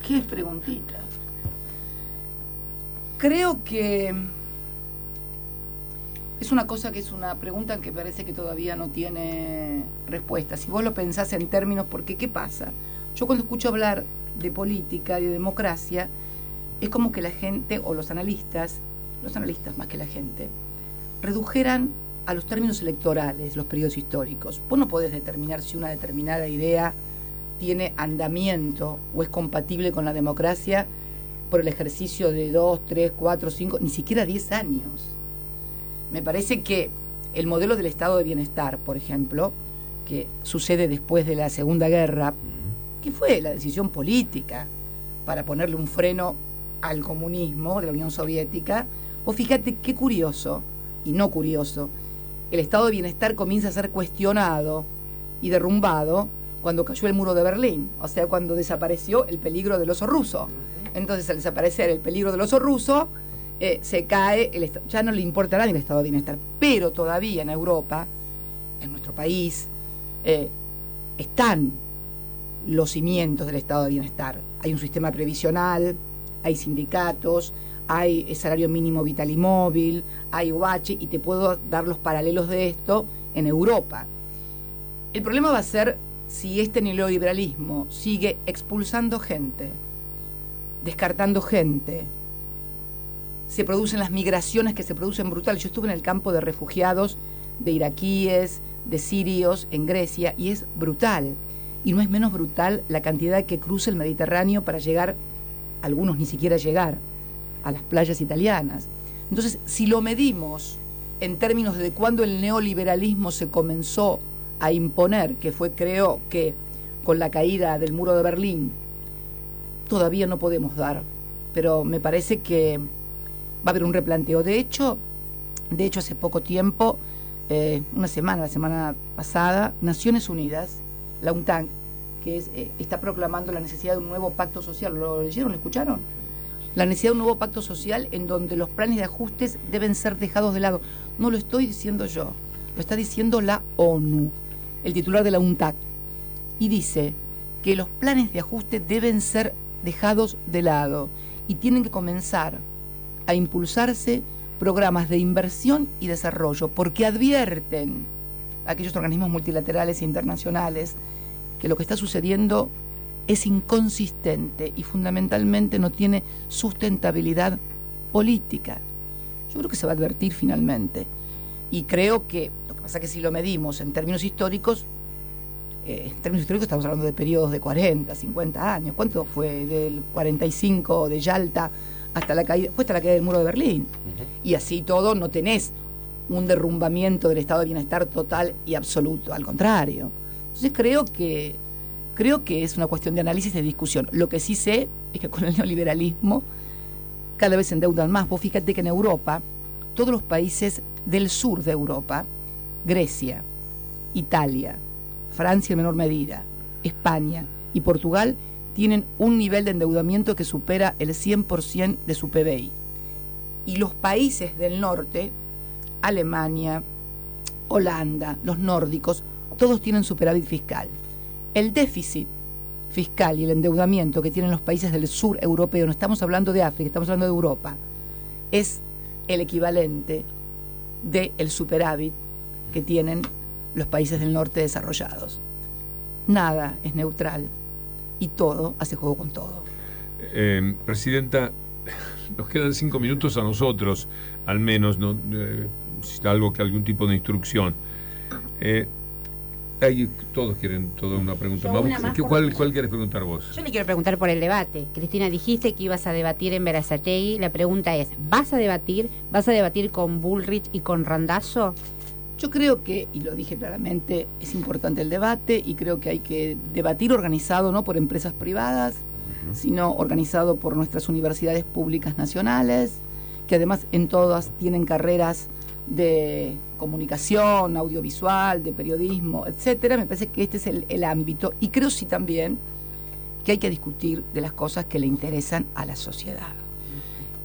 S2: Qué preguntita. Creo que es una pregunta que parece que todavía no tiene respuesta. Si vos lo pensás en términos, porque ¿qué pasa? Yo cuando escucho hablar de política y de democracia, es como que la gente, o los analistas más que la gente, redujeran a los términos electorales los periodos históricos. Vos no podés determinar si una determinada idea tiene andamiento o es compatible con la democracia por el ejercicio de 2, 3, 4, 5, ni siquiera 10 años. Me parece que el modelo del estado de bienestar, por ejemplo, que sucede después de la Segunda Guerra, que fue la decisión política para ponerle un freno al comunismo de la Unión Soviética, vos fíjate qué curioso, y no curioso, el estado de bienestar comienza a ser cuestionado y derrumbado cuando cayó el muro de Berlín, o sea, cuando desapareció el peligro del oso ruso. Entonces, al desaparecer el peligro del oso ruso, se cae, ya no le importará ni el estado de bienestar. Pero todavía en Europa, en nuestro país, están los cimientos del estado de bienestar. Hay un sistema previsional, hay sindicatos, hay salario mínimo vital y móvil, hay UH, y te puedo dar los paralelos de esto en Europa. El problema va a ser si este neoliberalismo sigue expulsando gente, descartando gente, se producen las migraciones que se producen brutales. Yo estuve en el campo de refugiados de iraquíes, de sirios en Grecia, y es brutal. Y no es menos brutal la cantidad que cruza el Mediterráneo para llegar, algunos ni siquiera llegar, a las playas italianas. Entonces, si lo medimos en términos de cuándo el neoliberalismo se comenzó a imponer, que fue, creo que con la caída del muro de Berlín, todavía no podemos dar, pero me parece que va a haber un replanteo. De hecho hace poco tiempo, la semana pasada, Naciones Unidas, la UNTAC, que está proclamando la necesidad de un nuevo pacto social. ¿Lo leyeron? ¿Lo escucharon? La necesidad de un nuevo pacto social en donde los planes de ajustes deben ser dejados de lado. No lo estoy diciendo yo, lo está diciendo la ONU, el titular de la UNTAC, y dice que los planes de ajuste deben ser dejados de lado y tienen que comenzar a impulsarse programas de inversión y desarrollo, porque advierten a aquellos organismos multilaterales e internacionales que lo que está sucediendo es inconsistente y fundamentalmente no tiene sustentabilidad política. Yo creo que se va a advertir finalmente. Y creo que, lo que pasa es que si lo medimos en términos históricos, en términos históricos estamos hablando de periodos de 40, 50 años. ¿Cuánto fue? Del 45 de Yalta hasta la caída, fue hasta la caída del muro de Berlín. Y así todo no tenés un derrumbamiento del estado de bienestar total y absoluto, al contrario. Entonces creo que es una cuestión de análisis y de discusión. Lo que sí sé es que con el neoliberalismo cada vez se endeudan más. Vos fíjate que en Europa, todos los países del sur de Europa, Grecia, Italia, Francia en menor medida, España y Portugal, tienen un nivel de endeudamiento que supera el 100% de su PBI. Y los países del norte, Alemania, Holanda, los nórdicos, todos tienen superávit fiscal. El déficit fiscal y el endeudamiento que tienen los países del sur europeo, no estamos hablando de África, estamos hablando de Europa, es el equivalente del superávit que tienen los países del norte desarrollados. Nada es neutral y todo hace juego con todo.
S1: Presidenta, nos quedan 5 minutos a nosotros, al menos, ¿no? Algún tipo de instrucción. Todos quieren toda una pregunta. ¿Cuál quieres preguntar vos?
S3: Yo le quiero preguntar por el debate. Cristina, dijiste que ibas a debatir en Berazategui. La pregunta es, ¿vas a debatir con Bullrich y con Randazzo?
S2: Yo creo que, y lo dije claramente, es importante el debate y creo que hay que debatir organizado no por empresas privadas, sino organizado por nuestras universidades públicas nacionales, que además en todas tienen carreras de comunicación, audiovisual, de periodismo, etcétera. Me parece que este es el ámbito, y creo sí también que hay que discutir de las cosas que le interesan a la sociedad.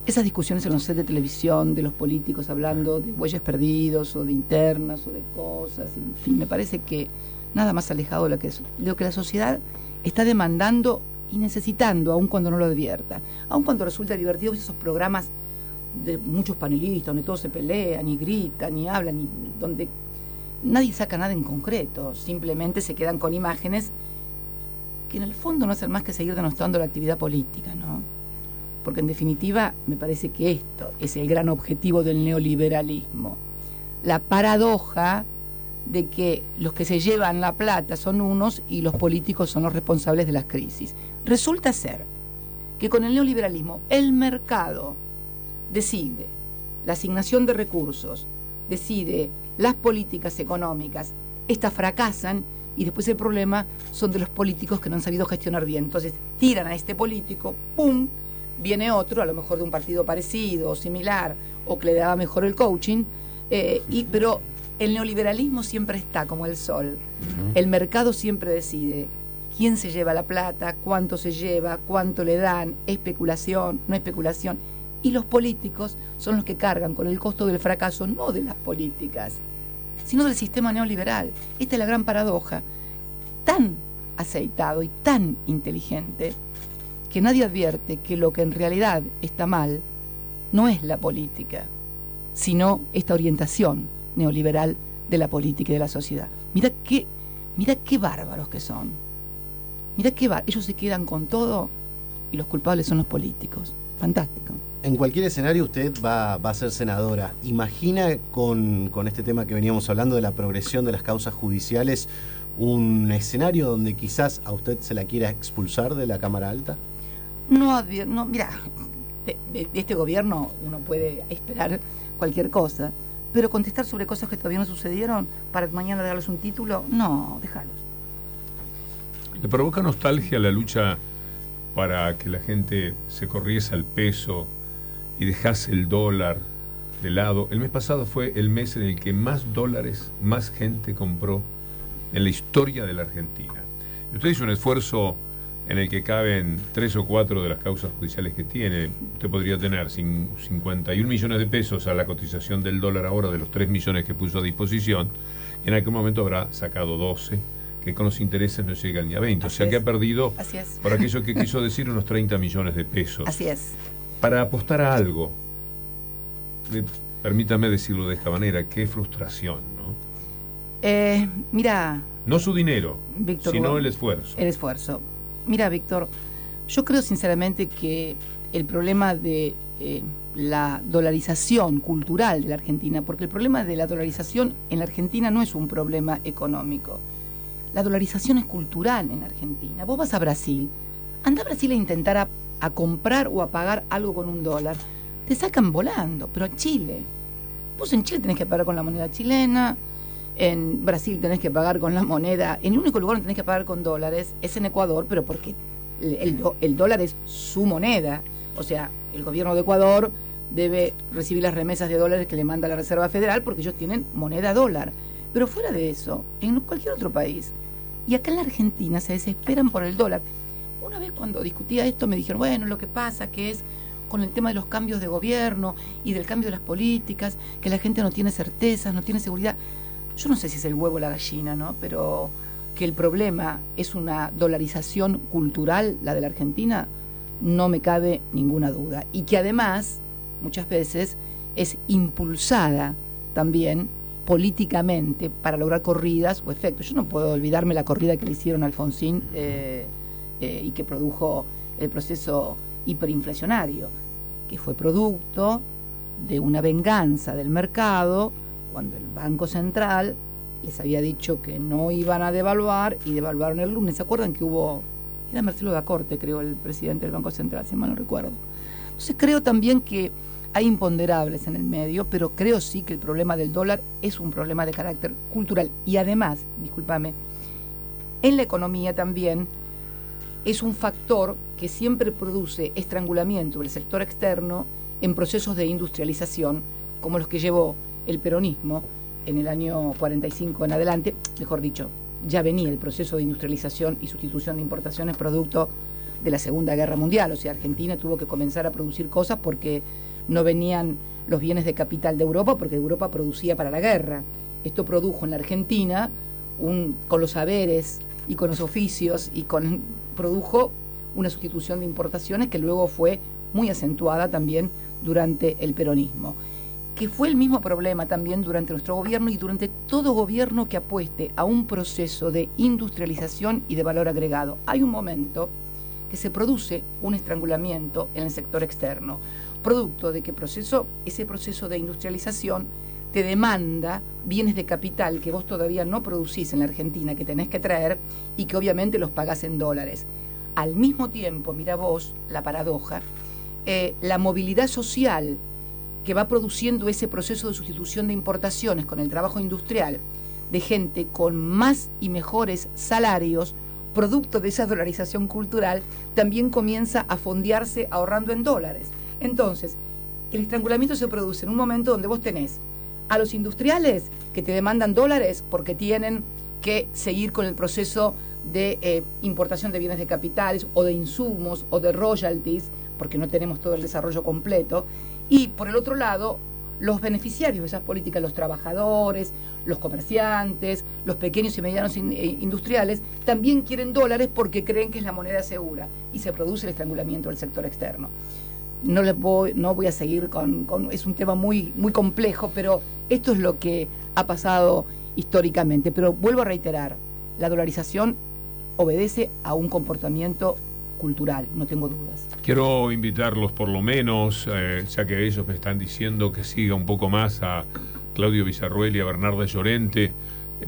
S2: Esas discusiones en los sets de televisión, de los políticos hablando de bueyes perdidos o de internas o de cosas, en fin, me parece que nada más alejado de lo que la sociedad está demandando y necesitando, aun cuando no lo advierta, aun cuando resulta divertido esos programas de muchos panelistas donde todos se pelean y gritan y hablan y donde nadie saca nada en concreto, simplemente se quedan con imágenes que en el fondo no hacen más que seguir denostando la actividad política, ¿no? Porque en definitiva me parece que esto es el gran objetivo del neoliberalismo, la paradoja de que los que se llevan la plata son unos y los políticos son los responsables de las crisis. Resulta ser que con el neoliberalismo el mercado decide la asignación de recursos, decide las políticas económicas, estas fracasan y después el problema son de los políticos que no han sabido gestionar bien. Entonces tiran a este político, ¡pum!, viene otro, a lo mejor de un partido parecido o similar, o que le daba mejor el coaching, pero el neoliberalismo siempre está como el sol. El mercado siempre decide quién se lleva la plata, cuánto se lleva, cuánto le dan, especulación, no especulación. Y los políticos son los que cargan con el costo del fracaso, no de las políticas, sino del sistema neoliberal. Esta es la gran paradoja, tan aceitado y tan inteligente, que nadie advierte que lo que en realidad está mal no es la política, sino esta orientación neoliberal de la política y de la sociedad. Mira qué bárbaros que son. Ellos se quedan con todo y los culpables son los políticos. Fantástico.
S7: En cualquier escenario usted va a ser senadora. ¿Imagina con este tema que veníamos hablando de la progresión de las causas judiciales un escenario donde quizás a usted se la quiera expulsar de la Cámara Alta?
S2: No, mira, de este gobierno uno puede esperar cualquier cosa, pero contestar sobre cosas que todavía no sucedieron para mañana darles un título, no, déjalos.
S1: ¿Le provoca nostalgia la lucha para que la gente se corriese al peso y dejase el dólar de lado? El mes pasado fue el mes en el que más dólares, más gente compró en la historia de la Argentina. Y usted hizo un esfuerzo en el que caben 3 o 4 de las causas judiciales que tiene. Usted podría tener 51 millones de pesos a la cotización del dólar ahora de los 3 millones que puso a disposición, y en aquel momento habrá sacado 12, que con los intereses no llegan ni a 20.
S2: Así
S1: o sea
S2: es.
S1: Que ha perdido,
S2: Así es.
S1: por aquello que quiso decir, unos 30 millones de pesos.
S2: Así es.
S1: Para apostar a algo, permítame decirlo de esta manera, qué frustración, ¿no?
S2: Mira,
S1: No su dinero,
S2: Víctor
S1: sino
S2: Hugo,
S1: el esfuerzo.
S2: el esfuerzo. Mira, Víctor, yo creo sinceramente que el problema de la dolarización cultural de la Argentina, porque el problema de la dolarización en la Argentina no es un problema económico. la dolarización es cultural en Argentina. Vos vas a Brasil, anda a Brasil a intentar a comprar o a pagar algo con $1, te sacan volando, pero a Chile. Vos en Chile tenés que pagar con la moneda chilena, en Brasil tenés que pagar con la moneda, en el único lugar donde tenés que pagar con dólares es en Ecuador, pero porque el dólar es su moneda. O sea, el gobierno de Ecuador debe recibir las remesas de dólares que le manda la Reserva Federal porque ellos tienen moneda dólar. Pero fuera de eso, en cualquier otro país, y acá en la Argentina se desesperan por el dólar. Una vez cuando discutía esto me dijeron, bueno, lo que pasa que es con el tema de los cambios de gobierno y del cambio de las políticas, que la gente no tiene certezas, no tiene seguridad. Yo no sé si es el huevo o la gallina, ¿no? Pero que el problema es una dolarización cultural, la de la Argentina, no me cabe ninguna duda. Y que además, muchas veces, es impulsada también políticamente para lograr corridas o efectos. Yo no puedo olvidarme la corrida que le hicieron a Alfonsín y que produjo el proceso hiperinflacionario, que fue producto de una venganza del mercado cuando el Banco Central les había dicho que no iban a devaluar y devaluaron el lunes. ¿Se acuerdan que hubo? Era Marcelo Dacorte, creo, el presidente del Banco Central, si mal no recuerdo. Entonces creo también que hay imponderables en el medio, pero creo sí que el problema del dólar es un problema de carácter cultural. Y además, discúlpame, en la economía también es un factor que siempre produce estrangulamiento del sector externo en procesos de industrialización, como los que llevó el peronismo en el año 45 en adelante. Mejor dicho, ya venía el proceso de industrialización y sustitución de importaciones producto de la Segunda Guerra Mundial. O sea, Argentina tuvo que comenzar a producir cosas porque no venían los bienes de capital de Europa, porque Europa producía para la guerra. Esto produjo en la Argentina, con los saberes y con los oficios, produjo una sustitución de importaciones que luego fue muy acentuada también durante el peronismo, que fue el mismo problema también durante nuestro gobierno y durante todo gobierno que apueste a un proceso de industrialización y de valor agregado. Hay un momento que se produce un estrangulamiento en el sector externo, producto de que ese proceso de industrialización te demanda bienes de capital que vos todavía no producís en la Argentina, que tenés que traer y que obviamente los pagás en dólares. Al mismo tiempo, mira vos la paradoja, la movilidad social que va produciendo ese proceso de sustitución de importaciones con el trabajo industrial de gente con más y mejores salarios, producto de esa dolarización cultural, también comienza a fondearse ahorrando en dólares. Entonces, el estrangulamiento se produce en un momento donde vos tenés a los industriales que te demandan dólares porque tienen que seguir con el proceso de importación de bienes de capitales o de insumos o de royalties, porque no tenemos todo el desarrollo completo, y por el otro lado, los beneficiarios de esas políticas, los trabajadores, los comerciantes, los pequeños y medianos industriales, también quieren dólares porque creen que es la moneda segura y se produce el estrangulamiento del sector externo. No voy a seguir es un tema muy, muy complejo, pero esto es lo que ha pasado históricamente. Pero vuelvo a reiterar, la dolarización obedece a un comportamiento cultural, no tengo dudas.
S1: Quiero invitarlos por lo menos, ya que ellos me están diciendo que siga un poco más a Claudio Villarruel y a Bernarda Llorente,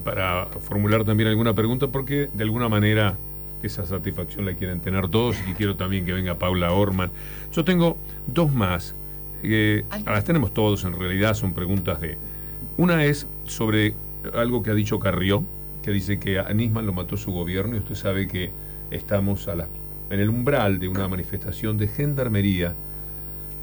S1: para formular también alguna pregunta, porque de alguna manera esa satisfacción la quieren tener todos, y quiero también que venga Paula Orman. Yo tengo dos más, las tenemos todos en realidad, son preguntas de... Una es sobre algo que ha dicho Carrió, que dice que a Nisman lo mató su gobierno, y usted sabe que estamos en el umbral de una manifestación de gendarmería,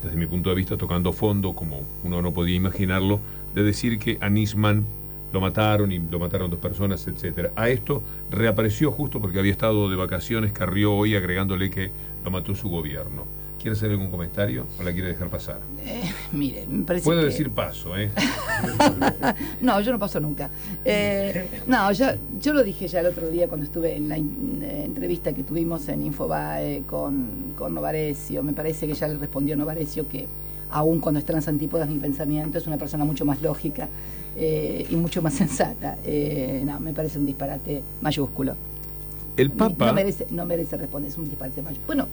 S1: desde mi punto de vista tocando fondo, como uno no podía imaginarlo, de decir que a Nisman lo mataron y lo mataron 2 personas, etcétera. A esto reapareció justo porque había estado de vacaciones Carrió hoy, agregándole que lo mató su gobierno. ¿Quiere hacer algún comentario o la quiere dejar pasar?
S2: Mire, me parece
S1: Puede decir paso, ¿eh?
S2: No, yo no paso nunca. No, yo lo dije ya el otro día cuando estuve en la entrevista que tuvimos en Infobae con Novarecio. Me parece que ya le respondió a Novarecio que aún cuando está en las antípodas mi pensamiento, es una persona mucho más lógica y mucho más sensata. No, me parece un disparate mayúsculo.
S1: El Papa...
S2: No merece responder, es un disparate mayúsculo. Bueno,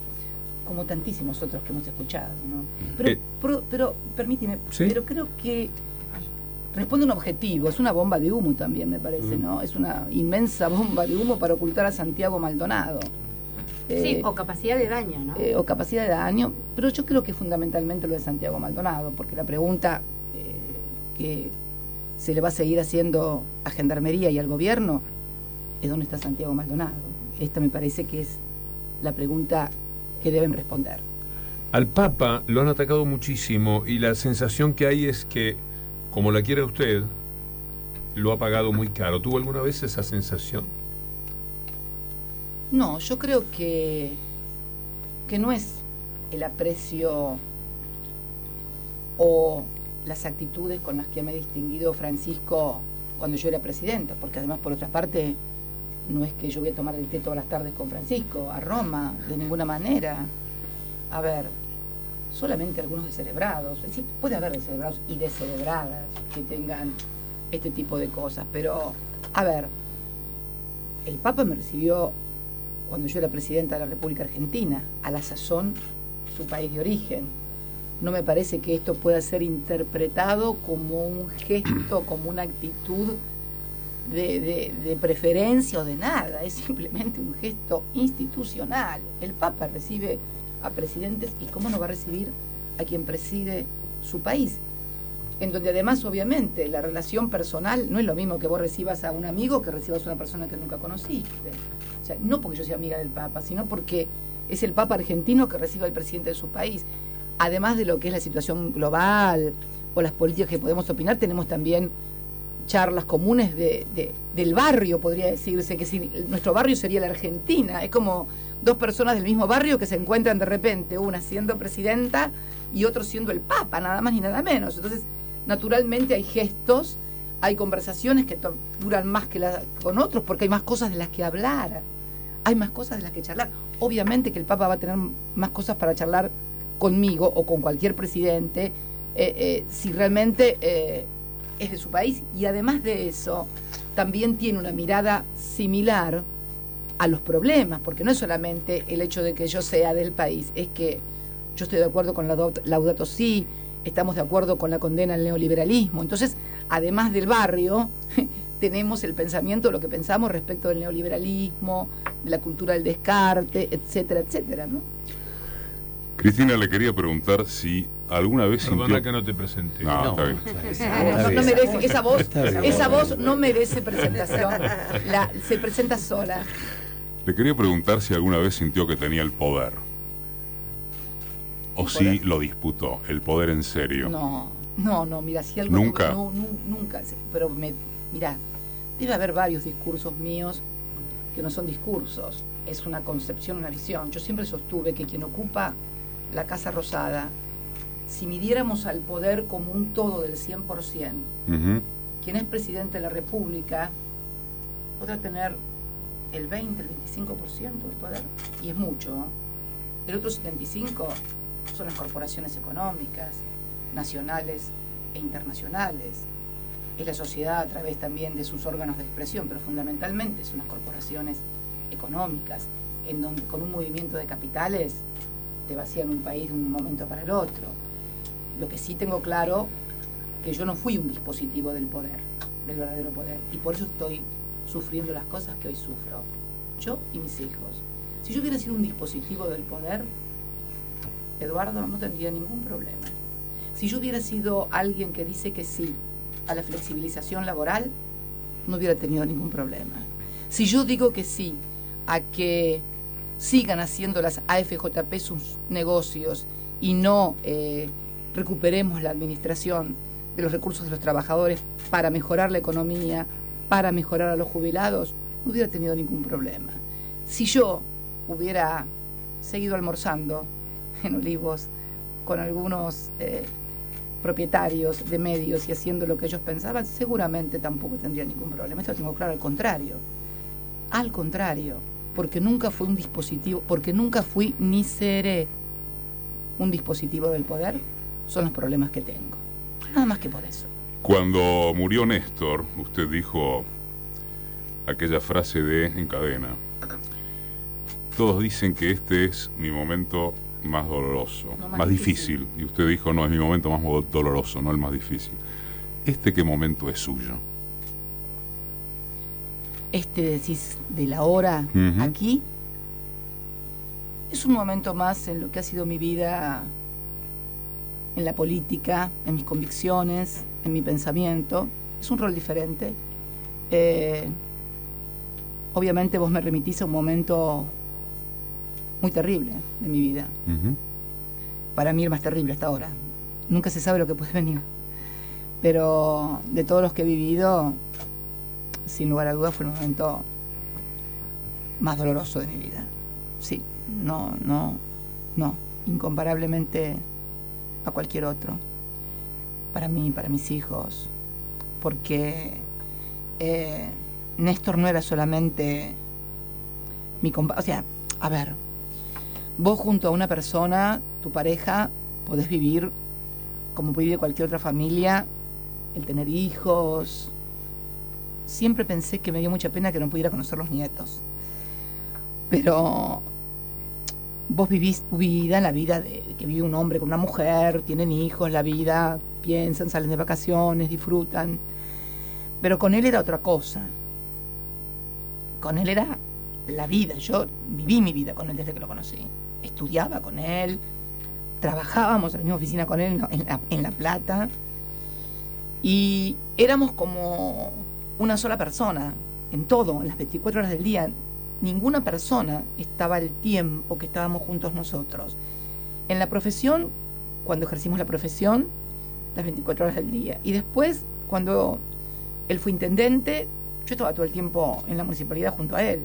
S2: como tantísimos otros que hemos escuchado, ¿no? Pero permíteme, ¿sí? Pero creo que responde a un objetivo, es una bomba de humo también, me parece, ¿no? Es una inmensa bomba de humo para ocultar a Santiago Maldonado.
S3: Sí, o capacidad de daño, ¿no?
S2: O capacidad de daño, pero yo creo que es fundamentalmente lo de Santiago Maldonado, porque la pregunta que se le va a seguir haciendo a Gendarmería y al gobierno es ¿dónde está Santiago Maldonado? Esta me parece que es la pregunta que deben responder.
S1: Al Papa lo han atacado muchísimo y la sensación que hay es que, como la quiere usted, lo ha pagado muy caro. ¿Tuvo alguna vez esa sensación?
S2: No, yo creo que no es el aprecio o las actitudes con las que me ha distinguido Francisco cuando yo era presidenta, porque además, por otra parte, no es que yo voy a tomar el té todas las tardes con Francisco a Roma, de ninguna manera. A ver, solamente algunos descerebrados, sí, puede haber descerebrados y descerebradas que tengan este tipo de cosas, pero, a ver, el Papa me recibió cuando yo era presidenta de la República Argentina, a la sazón su país de origen. No me parece que esto pueda ser interpretado como un gesto, como una actitud de preferencia o de nada, es simplemente un gesto institucional. El Papa recibe a presidentes y cómo no va a recibir a quien preside su país, en donde además obviamente la relación personal no es lo mismo que vos recibas a un amigo que recibas a una persona que nunca conociste. O sea, no porque yo sea amiga del Papa, sino porque es el Papa argentino que recibe al presidente de su país. Además de lo que es la situación global o las políticas que podemos opinar, tenemos también charlas comunes del barrio, podría decirse, que si nuestro barrio sería la Argentina. Es como dos personas del mismo barrio que se encuentran de repente, una siendo presidenta y otro siendo el Papa, nada más ni nada menos. Entonces, naturalmente hay gestos, hay conversaciones que duran más que con otros, porque hay más cosas de las que hablar, hay más cosas de las que charlar. Obviamente que el Papa va a tener más cosas para charlar conmigo o con cualquier presidente, si realmente es de su país, y además de eso, también tiene una mirada similar a los problemas, porque no es solamente el hecho de que yo sea del país, es que yo estoy de acuerdo con Laudato Si, estamos de acuerdo con la condena al neoliberalismo. Entonces, además del barrio, tenemos el pensamiento, lo que pensamos respecto del neoliberalismo, de la cultura del descarte, etcétera, etcétera, ¿no?
S8: Cristina, le quería preguntar si alguna vez
S1: Perdona
S8: sintió...
S1: que no te presenté.
S8: No, está bien.
S2: No merece, esa voz no merece presentación, se presenta sola.
S8: Le quería preguntar si alguna vez sintió que tenía el poder. O si lo disputó, el poder en serio.
S2: No, mira, si algo...
S8: ¿Nunca?
S2: Nunca, pero mira, debe haber varios discursos míos que no son discursos, es una concepción, una visión. Yo siempre sostuve que quien ocupa la Casa Rosada, si midiéramos al poder como un todo del 100%, quien es presidente de la República podrá tener el 20, el 25% del poder, y es mucho, ¿eh? El otro 75% son las corporaciones económicas, nacionales e internacionales. Es la sociedad a través también de sus órganos de expresión, pero fundamentalmente son las corporaciones económicas, en donde con un movimiento de capitales te vacían un país de un momento para el otro. Lo que sí tengo claro, que yo no fui un dispositivo del poder, del verdadero poder, y por eso estoy sufriendo las cosas que hoy sufro, yo y mis hijos. Si yo hubiera sido un dispositivo del poder, Eduardo, no tendría ningún problema. Si yo hubiera sido alguien que dice que sí a la flexibilización laboral, no hubiera tenido ningún problema. Si yo digo que sí a que sigan haciendo las AFJP sus negocios y no recuperemos la administración de los recursos de los trabajadores para mejorar la economía, para mejorar a los jubilados, no hubiera tenido ningún problema. Si yo hubiera seguido almorzando en Olivos con algunos propietarios de medios y haciendo lo que ellos pensaban, seguramente tampoco tendría ningún problema. Esto lo tengo claro, al contrario, porque nunca fui un dispositivo, porque nunca fui ni seré un dispositivo del poder, son los problemas que tengo. Nada más que por eso.
S8: Cuando murió Néstor, usted dijo aquella frase de En Cadena: todos dicen que este es mi momento más doloroso,
S2: no,
S8: más difícil. Y usted dijo, no, es mi momento más doloroso, no el más difícil. ¿Qué momento es suyo?
S2: Decís, de la hora aquí, es un momento más en lo que ha sido mi vida, en la política, en mis convicciones, en mi pensamiento. Es un rol diferente. Obviamente vos me remitís a un momento muy terrible de mi vida. Para mí el más terrible hasta ahora. Nunca se sabe lo que puede venir. Pero de todos los que he vivido, sin lugar a dudas, fue el momento más doloroso de mi vida. Sí, no, incomparablemente a cualquier otro. Para mí, para mis hijos. Porque Néstor no era solamente mi compañero. O sea, a ver, vos junto a una persona, tu pareja, podés vivir como vive cualquier otra familia, el tener hijos. Siempre pensé que me dio mucha pena que no pudiera conocer los nietos. Pero vos vivís tu vida, la vida de que vive un hombre con una mujer, tienen hijos, la vida, piensan, salen de vacaciones, disfrutan. Pero con él era otra cosa. Con él era la vida. Yo viví mi vida con él desde que lo conocí. Estudiaba con él, trabajábamos en la misma oficina con él en La Plata. Y éramos como una sola persona, en todo, en las 24 horas del día. Ninguna persona estaba el tiempo que estábamos juntos nosotros. En la profesión, cuando ejercimos la profesión, las 24 horas del día. Y después, cuando él fue intendente, yo estaba todo el tiempo en la municipalidad junto a él.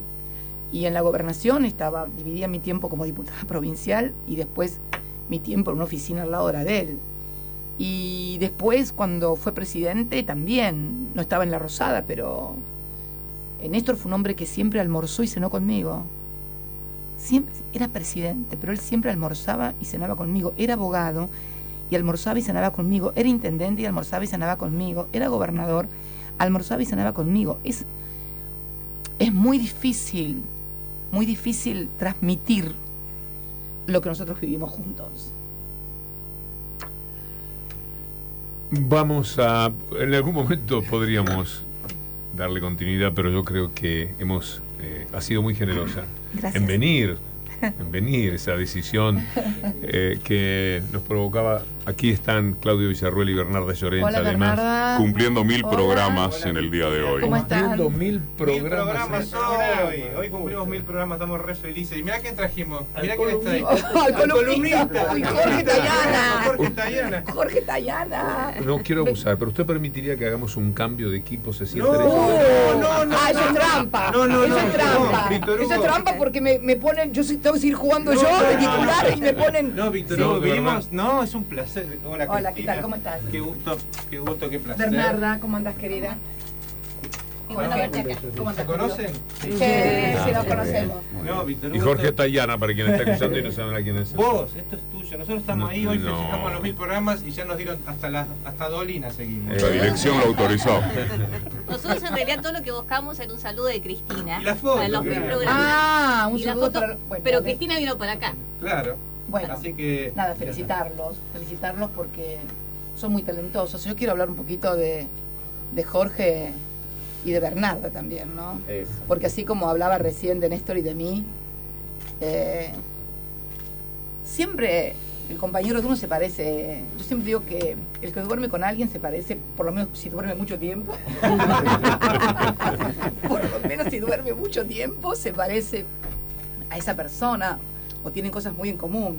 S2: Y en la gobernación dividía mi tiempo como diputada provincial y después mi tiempo en una oficina al lado de la de él. Y después, cuando fue presidente, también, no estaba en la Rosada, pero Néstor fue un hombre que siempre almorzó y cenó conmigo. Siempre, era presidente, pero él siempre almorzaba y cenaba conmigo. Era abogado y almorzaba y cenaba conmigo. Era intendente y almorzaba y cenaba conmigo. Era gobernador, almorzaba y cenaba conmigo. Es muy difícil transmitir lo que nosotros vivimos juntos.
S1: En algún momento podríamos darle continuidad, pero yo creo que ha sido muy generosa.
S2: Gracias.
S1: en venir, esa decisión que nos provocaba. Aquí están Claudio Villarruel y Bernarda Llorens,
S2: Hola,
S1: además.
S2: Bernarda.
S8: Cumpliendo 1000
S2: Hola.
S8: programas en el día de hoy.
S2: ¿Cómo están?
S1: Cumpliendo 1000 programas.
S9: Hoy cumplimos 1000 programas, estamos re felices. Y mirá quién trajimos, mirá quién está ahí.
S2: Al columnista. Uy, Jorge Tayana.
S9: Jorge Tayana.
S2: Jorge Tayana.
S1: No quiero abusar, pero ¿usted permitiría que hagamos un cambio de equipo? ¿Se siente
S9: No, no.
S2: Ah, eso es trampa.
S9: No,
S2: Eso es trampa.
S9: Víctor
S2: Eso es
S9: Hugo.
S2: trampa porque me ponen, tengo que seguir jugando yo de titular y me ponen.
S9: No, Víctor
S1: No,
S9: Hugo,
S1: de
S9: vinimos. No, es un placer. Hola,
S2: Hola, ¿qué
S9: Cristina.
S2: tal? ¿Cómo estás?
S9: Qué gusto, qué placer.
S2: Bernarda, ¿cómo andas, querida?
S9: Bueno,
S2: ¿Cómo
S9: ¿se
S2: andas?
S9: conocen?
S2: Sí, nos conocemos.
S9: No, Víctor Hugo.
S1: Y Jorge Tayana, para quien está escuchando y no saben a quién es.
S9: Vos, esto es tuyo. Nosotros estamos ahí, hoy
S1: No.
S9: festejamos los 1000 programas y ya nos dieron hasta Dolina seguimos.
S8: La dirección lo autorizó.
S10: Nosotros en realidad todo lo que buscamos era un saludo de Cristina.
S9: Y la foto,
S10: para los 1000
S9: claro.
S10: programas.
S2: Ah, un
S10: Y la
S2: saludo
S10: foto,
S2: para. Bueno,
S10: pero
S2: dale.
S10: Cristina vino para acá.
S9: Claro.
S2: Bueno,
S9: Así que.
S2: nada, felicitarlos porque son muy talentosos. Yo quiero hablar un poquito de Jorge y de Bernarda también, ¿no?
S9: Eso.
S2: Porque así como hablaba recién de Néstor y de mí, siempre el compañero de uno se parece. Yo siempre digo que el que duerme con alguien se parece, por lo menos si duerme mucho tiempo, por lo menos si duerme mucho tiempo, se parece a esa persona o tienen cosas muy en común.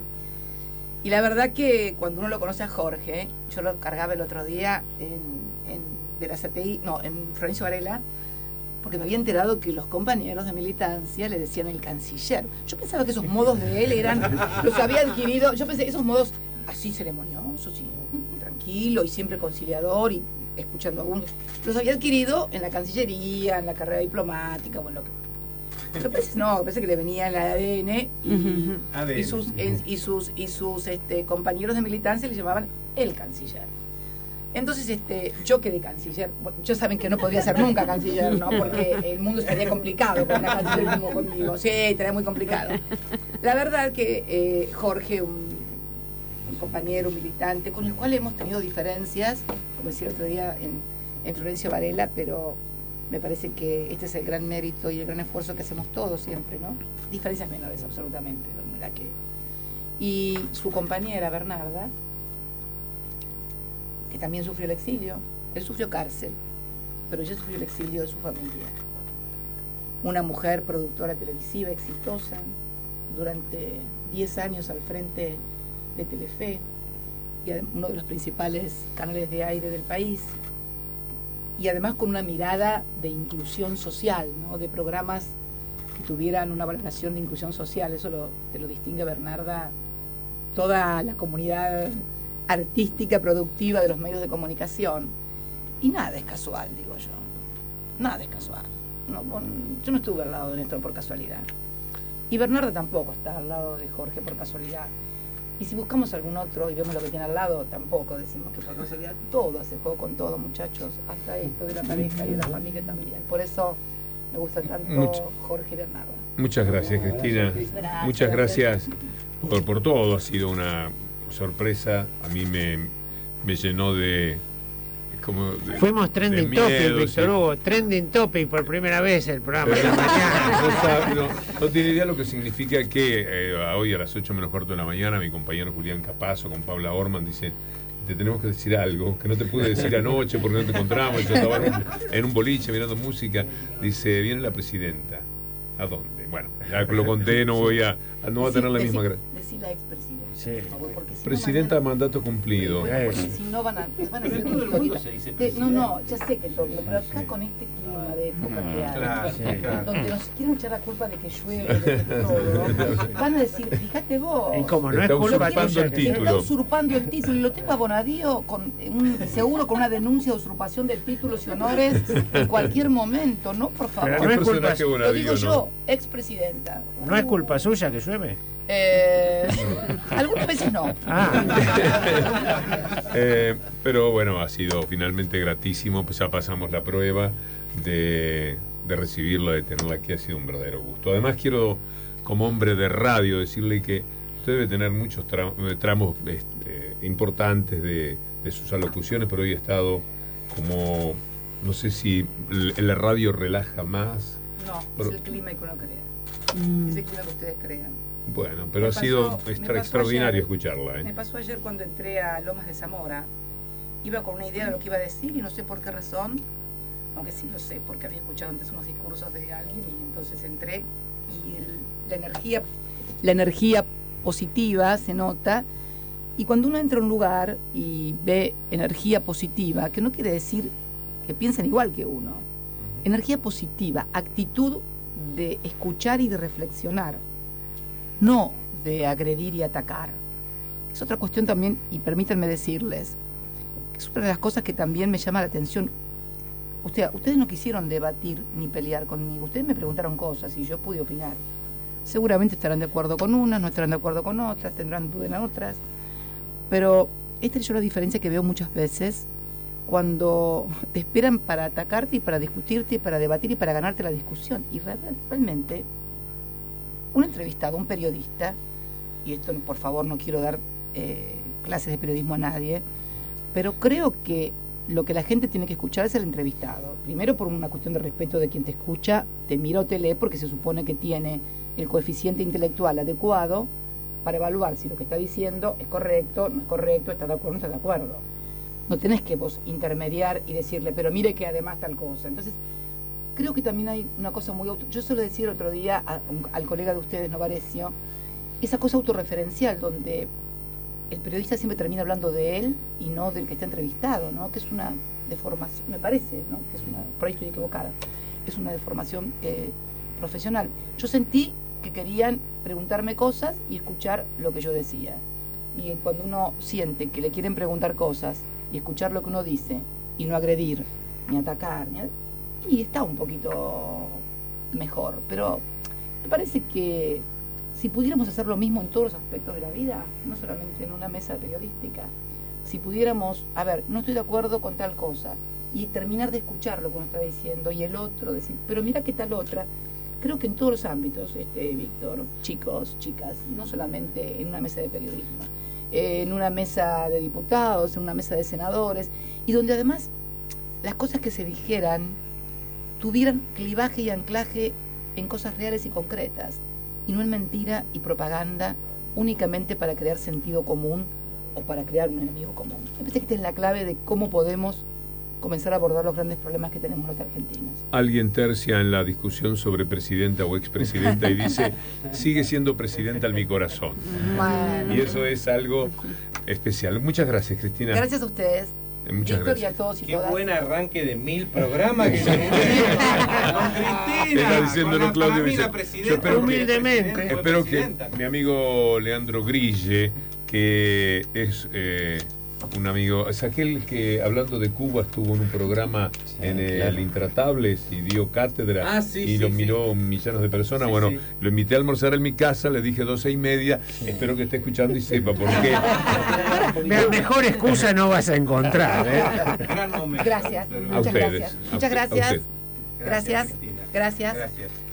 S2: Y la verdad que cuando uno lo conoce a Jorge, yo lo cargaba el otro día de la CTI, en Florencio Varela, porque me había enterado que los compañeros de militancia le decían el canciller. Yo pensaba que esos modos de él los había adquirido, yo pensé, esos modos así ceremoniosos y tranquilo y siempre conciliador y escuchando a algunos, los había adquirido en la Cancillería, en la carrera diplomática, bueno, lo que... Pero parece que le venía en la ADN y sus compañeros de militancia le llamaban el canciller. Entonces yo quedé canciller. Ya saben que no podría ser nunca canciller, ¿no? Porque el mundo estaría complicado con una canciller como conmigo. Sí, estaría muy complicado. La verdad que Jorge, un compañero, un militante, con el cual hemos tenido diferencias como decía el otro día en Florencio Varela, pero me parece que este es el gran mérito y el gran esfuerzo que hacemos todos siempre, ¿no? Diferencias menores, absolutamente. Y su compañera, Bernarda, que también sufrió el exilio, él sufrió cárcel, pero ella sufrió el exilio de su familia. Una mujer productora televisiva exitosa, durante 10 años al frente de Telefe, y uno de los principales canales de aire del país, y además con una mirada de inclusión social, ¿no? De programas que tuvieran una valoración de inclusión social. Eso te lo distingue, Bernarda, toda la comunidad artística, productiva de los medios de comunicación. Y nada es casual, digo yo. Nada es casual. Yo no estuve al lado de Néstor por casualidad. Y Bernarda tampoco está al lado de Jorge por casualidad. Y si buscamos algún otro y vemos lo que tiene al lado, tampoco decimos que por casualidad. Todo hace juego con todo, muchachos. Hasta esto de la pareja y de la familia también. Por eso me gusta tanto Jorge y Bernarda.
S1: Muchas gracias, Cristina.
S2: Gracias.
S1: Muchas gracias por todo. Ha sido una sorpresa. A mí me llenó de...
S5: Fuimos trending topic, Víctor Hugo, trending topic por primera vez el programa de la mañana.
S1: No tiene idea lo que significa que hoy a las 8 menos cuarto de la mañana mi compañero Julián Capazo con Paula Orman dice: te tenemos que decir algo que no te pude decir anoche porque no te encontramos. Yo estaba en un boliche mirando música. Dice: viene la presidenta. ¿A dónde? Bueno, ya lo conté, no va a tener la misma gracia.
S2: Decir la expresidenta.
S5: Sí.
S2: Si
S1: Presidenta de mandato cumplido.
S2: Porque si no van a hacer todo el mundo se dice no, ya sé que todo, pero acá con este clima de época que hay, donde nos quieren echar la culpa de que llueve, de todo, van a decir, fíjate vos.
S5: Y como no
S1: está
S5: es culpa
S1: usurpando el título.
S2: Está usurpando el título. Y lo tengo a Bonadío seguro con una denuncia de usurpación de títulos y honores en cualquier momento, ¿no? Por favor.
S5: Pero no es culpa,
S2: lo digo yo, expresidenta.
S5: ¿No es culpa suya que llueve?
S2: Algunas veces no.
S1: Pero bueno, ha sido finalmente gratísimo. Pues ya pasamos la prueba de recibirla, de tenerla aquí. Ha sido un verdadero gusto. Además quiero, como hombre de radio, decirle que usted debe tener muchos tramos importantes de sus alocuciones, pero hoy ha estado como, no sé si la radio relaja más.
S2: No, es el clima que uno crea. Es el clima que ustedes crean.
S1: Bueno, pero ha sido extraordinario escucharla.
S2: Me pasó ayer cuando entré a Lomas de Zamora. Iba con una idea de lo que iba a decir y no sé por qué razón, aunque sí lo sé, porque había escuchado antes unos discursos de alguien y entonces entré y la energía positiva se nota. Y cuando uno entra a un lugar y ve energía positiva, que no quiere decir que piensen igual que uno, energía positiva, actitud de escuchar y de reflexionar, no de agredir y atacar. Es otra cuestión también, y permítanme decirles, que es una de las cosas que también me llama la atención. Ustedes no quisieron debatir ni pelear conmigo, ustedes me preguntaron cosas y yo pude opinar. Seguramente estarán de acuerdo con unas, no estarán de acuerdo con otras, tendrán dudas en otras, pero esta es yo la diferencia que veo muchas veces cuando te esperan para atacarte y para discutirte y para debatir y para ganarte la discusión. Y realmente un entrevistado, un periodista, y esto por favor no quiero dar clases de periodismo a nadie, pero creo que lo que la gente tiene que escuchar es el entrevistado. Primero por una cuestión de respeto de quien te escucha, te mira o te lee porque se supone que tiene el coeficiente intelectual adecuado para evaluar si lo que está diciendo es correcto, no es correcto, está de acuerdo o no está de acuerdo. No tenés que vos intermediar y decirle, pero mire que además tal cosa. Entonces, creo que también hay una cosa muy... Yo suelo decir el otro día al colega de ustedes, Novarecio, esa cosa autorreferencial donde el periodista siempre termina hablando de él y no del que está entrevistado, ¿no? Que es una deformación, me parece, ¿no? Que es una, por ahí estoy equivocada, es una deformación profesional. Yo sentí que querían preguntarme cosas y escuchar lo que yo decía. Y cuando uno siente que le quieren preguntar cosas y escuchar lo que uno dice y no agredir, ni atacar, y está un poquito mejor. Pero me parece que si pudiéramos hacer lo mismo en todos los aspectos de la vida, no solamente en una mesa periodística, si pudiéramos, a ver, no estoy de acuerdo con tal cosa, y terminar de escuchar lo que uno está diciendo, y el otro decir, pero mira qué tal otra. Creo que en todos los ámbitos, Víctor, chicos, chicas, no solamente en una mesa de periodismo, en una mesa de diputados, en una mesa de senadores, y donde además las cosas que se dijeran tuvieran clivaje y anclaje en cosas reales y concretas, y no en mentira y propaganda únicamente para crear sentido común o para crear un enemigo común. Me parece que esta es la clave de cómo podemos comenzar a abordar los grandes problemas que tenemos los argentinos.
S1: Alguien tercia en la discusión sobre presidenta o expresidenta y dice, sigue siendo presidenta en mi corazón.
S2: Bueno.
S1: Y eso es algo especial. Muchas gracias, Cristina.
S2: Gracias a ustedes.
S1: Muchas
S2: Víctor,
S1: gracias.
S2: y a todos y
S9: Qué
S2: todas.
S9: buen arranque de 1000 programas que se con Cristina.
S1: Está diciéndolo
S9: con
S1: Claudio
S9: para mí
S1: Vicente.
S9: la presidenta
S1: Yo espero que-
S5: humildemente.
S9: fue
S1: Espero que
S9: presidenta.
S1: mi amigo Leandro Grille, que es un amigo, es aquel que hablando de Cuba estuvo en un programa en el Intratables y dio cátedra y lo miró millones de personas.
S9: Sí,
S1: Bueno,
S9: sí.
S1: lo invité a almorzar en mi casa, le dije 12:30, espero que esté escuchando y sepa por qué.
S5: Mejor excusa no vas a encontrar.
S9: Gran momento.
S2: Gracias,
S9: A
S2: muchas
S1: ustedes,
S2: gracias.
S1: a
S2: Muchas
S1: usted, a
S2: gracias.
S1: usted.
S2: Gracias.
S9: Cristina.
S2: Gracias.
S9: Gracias.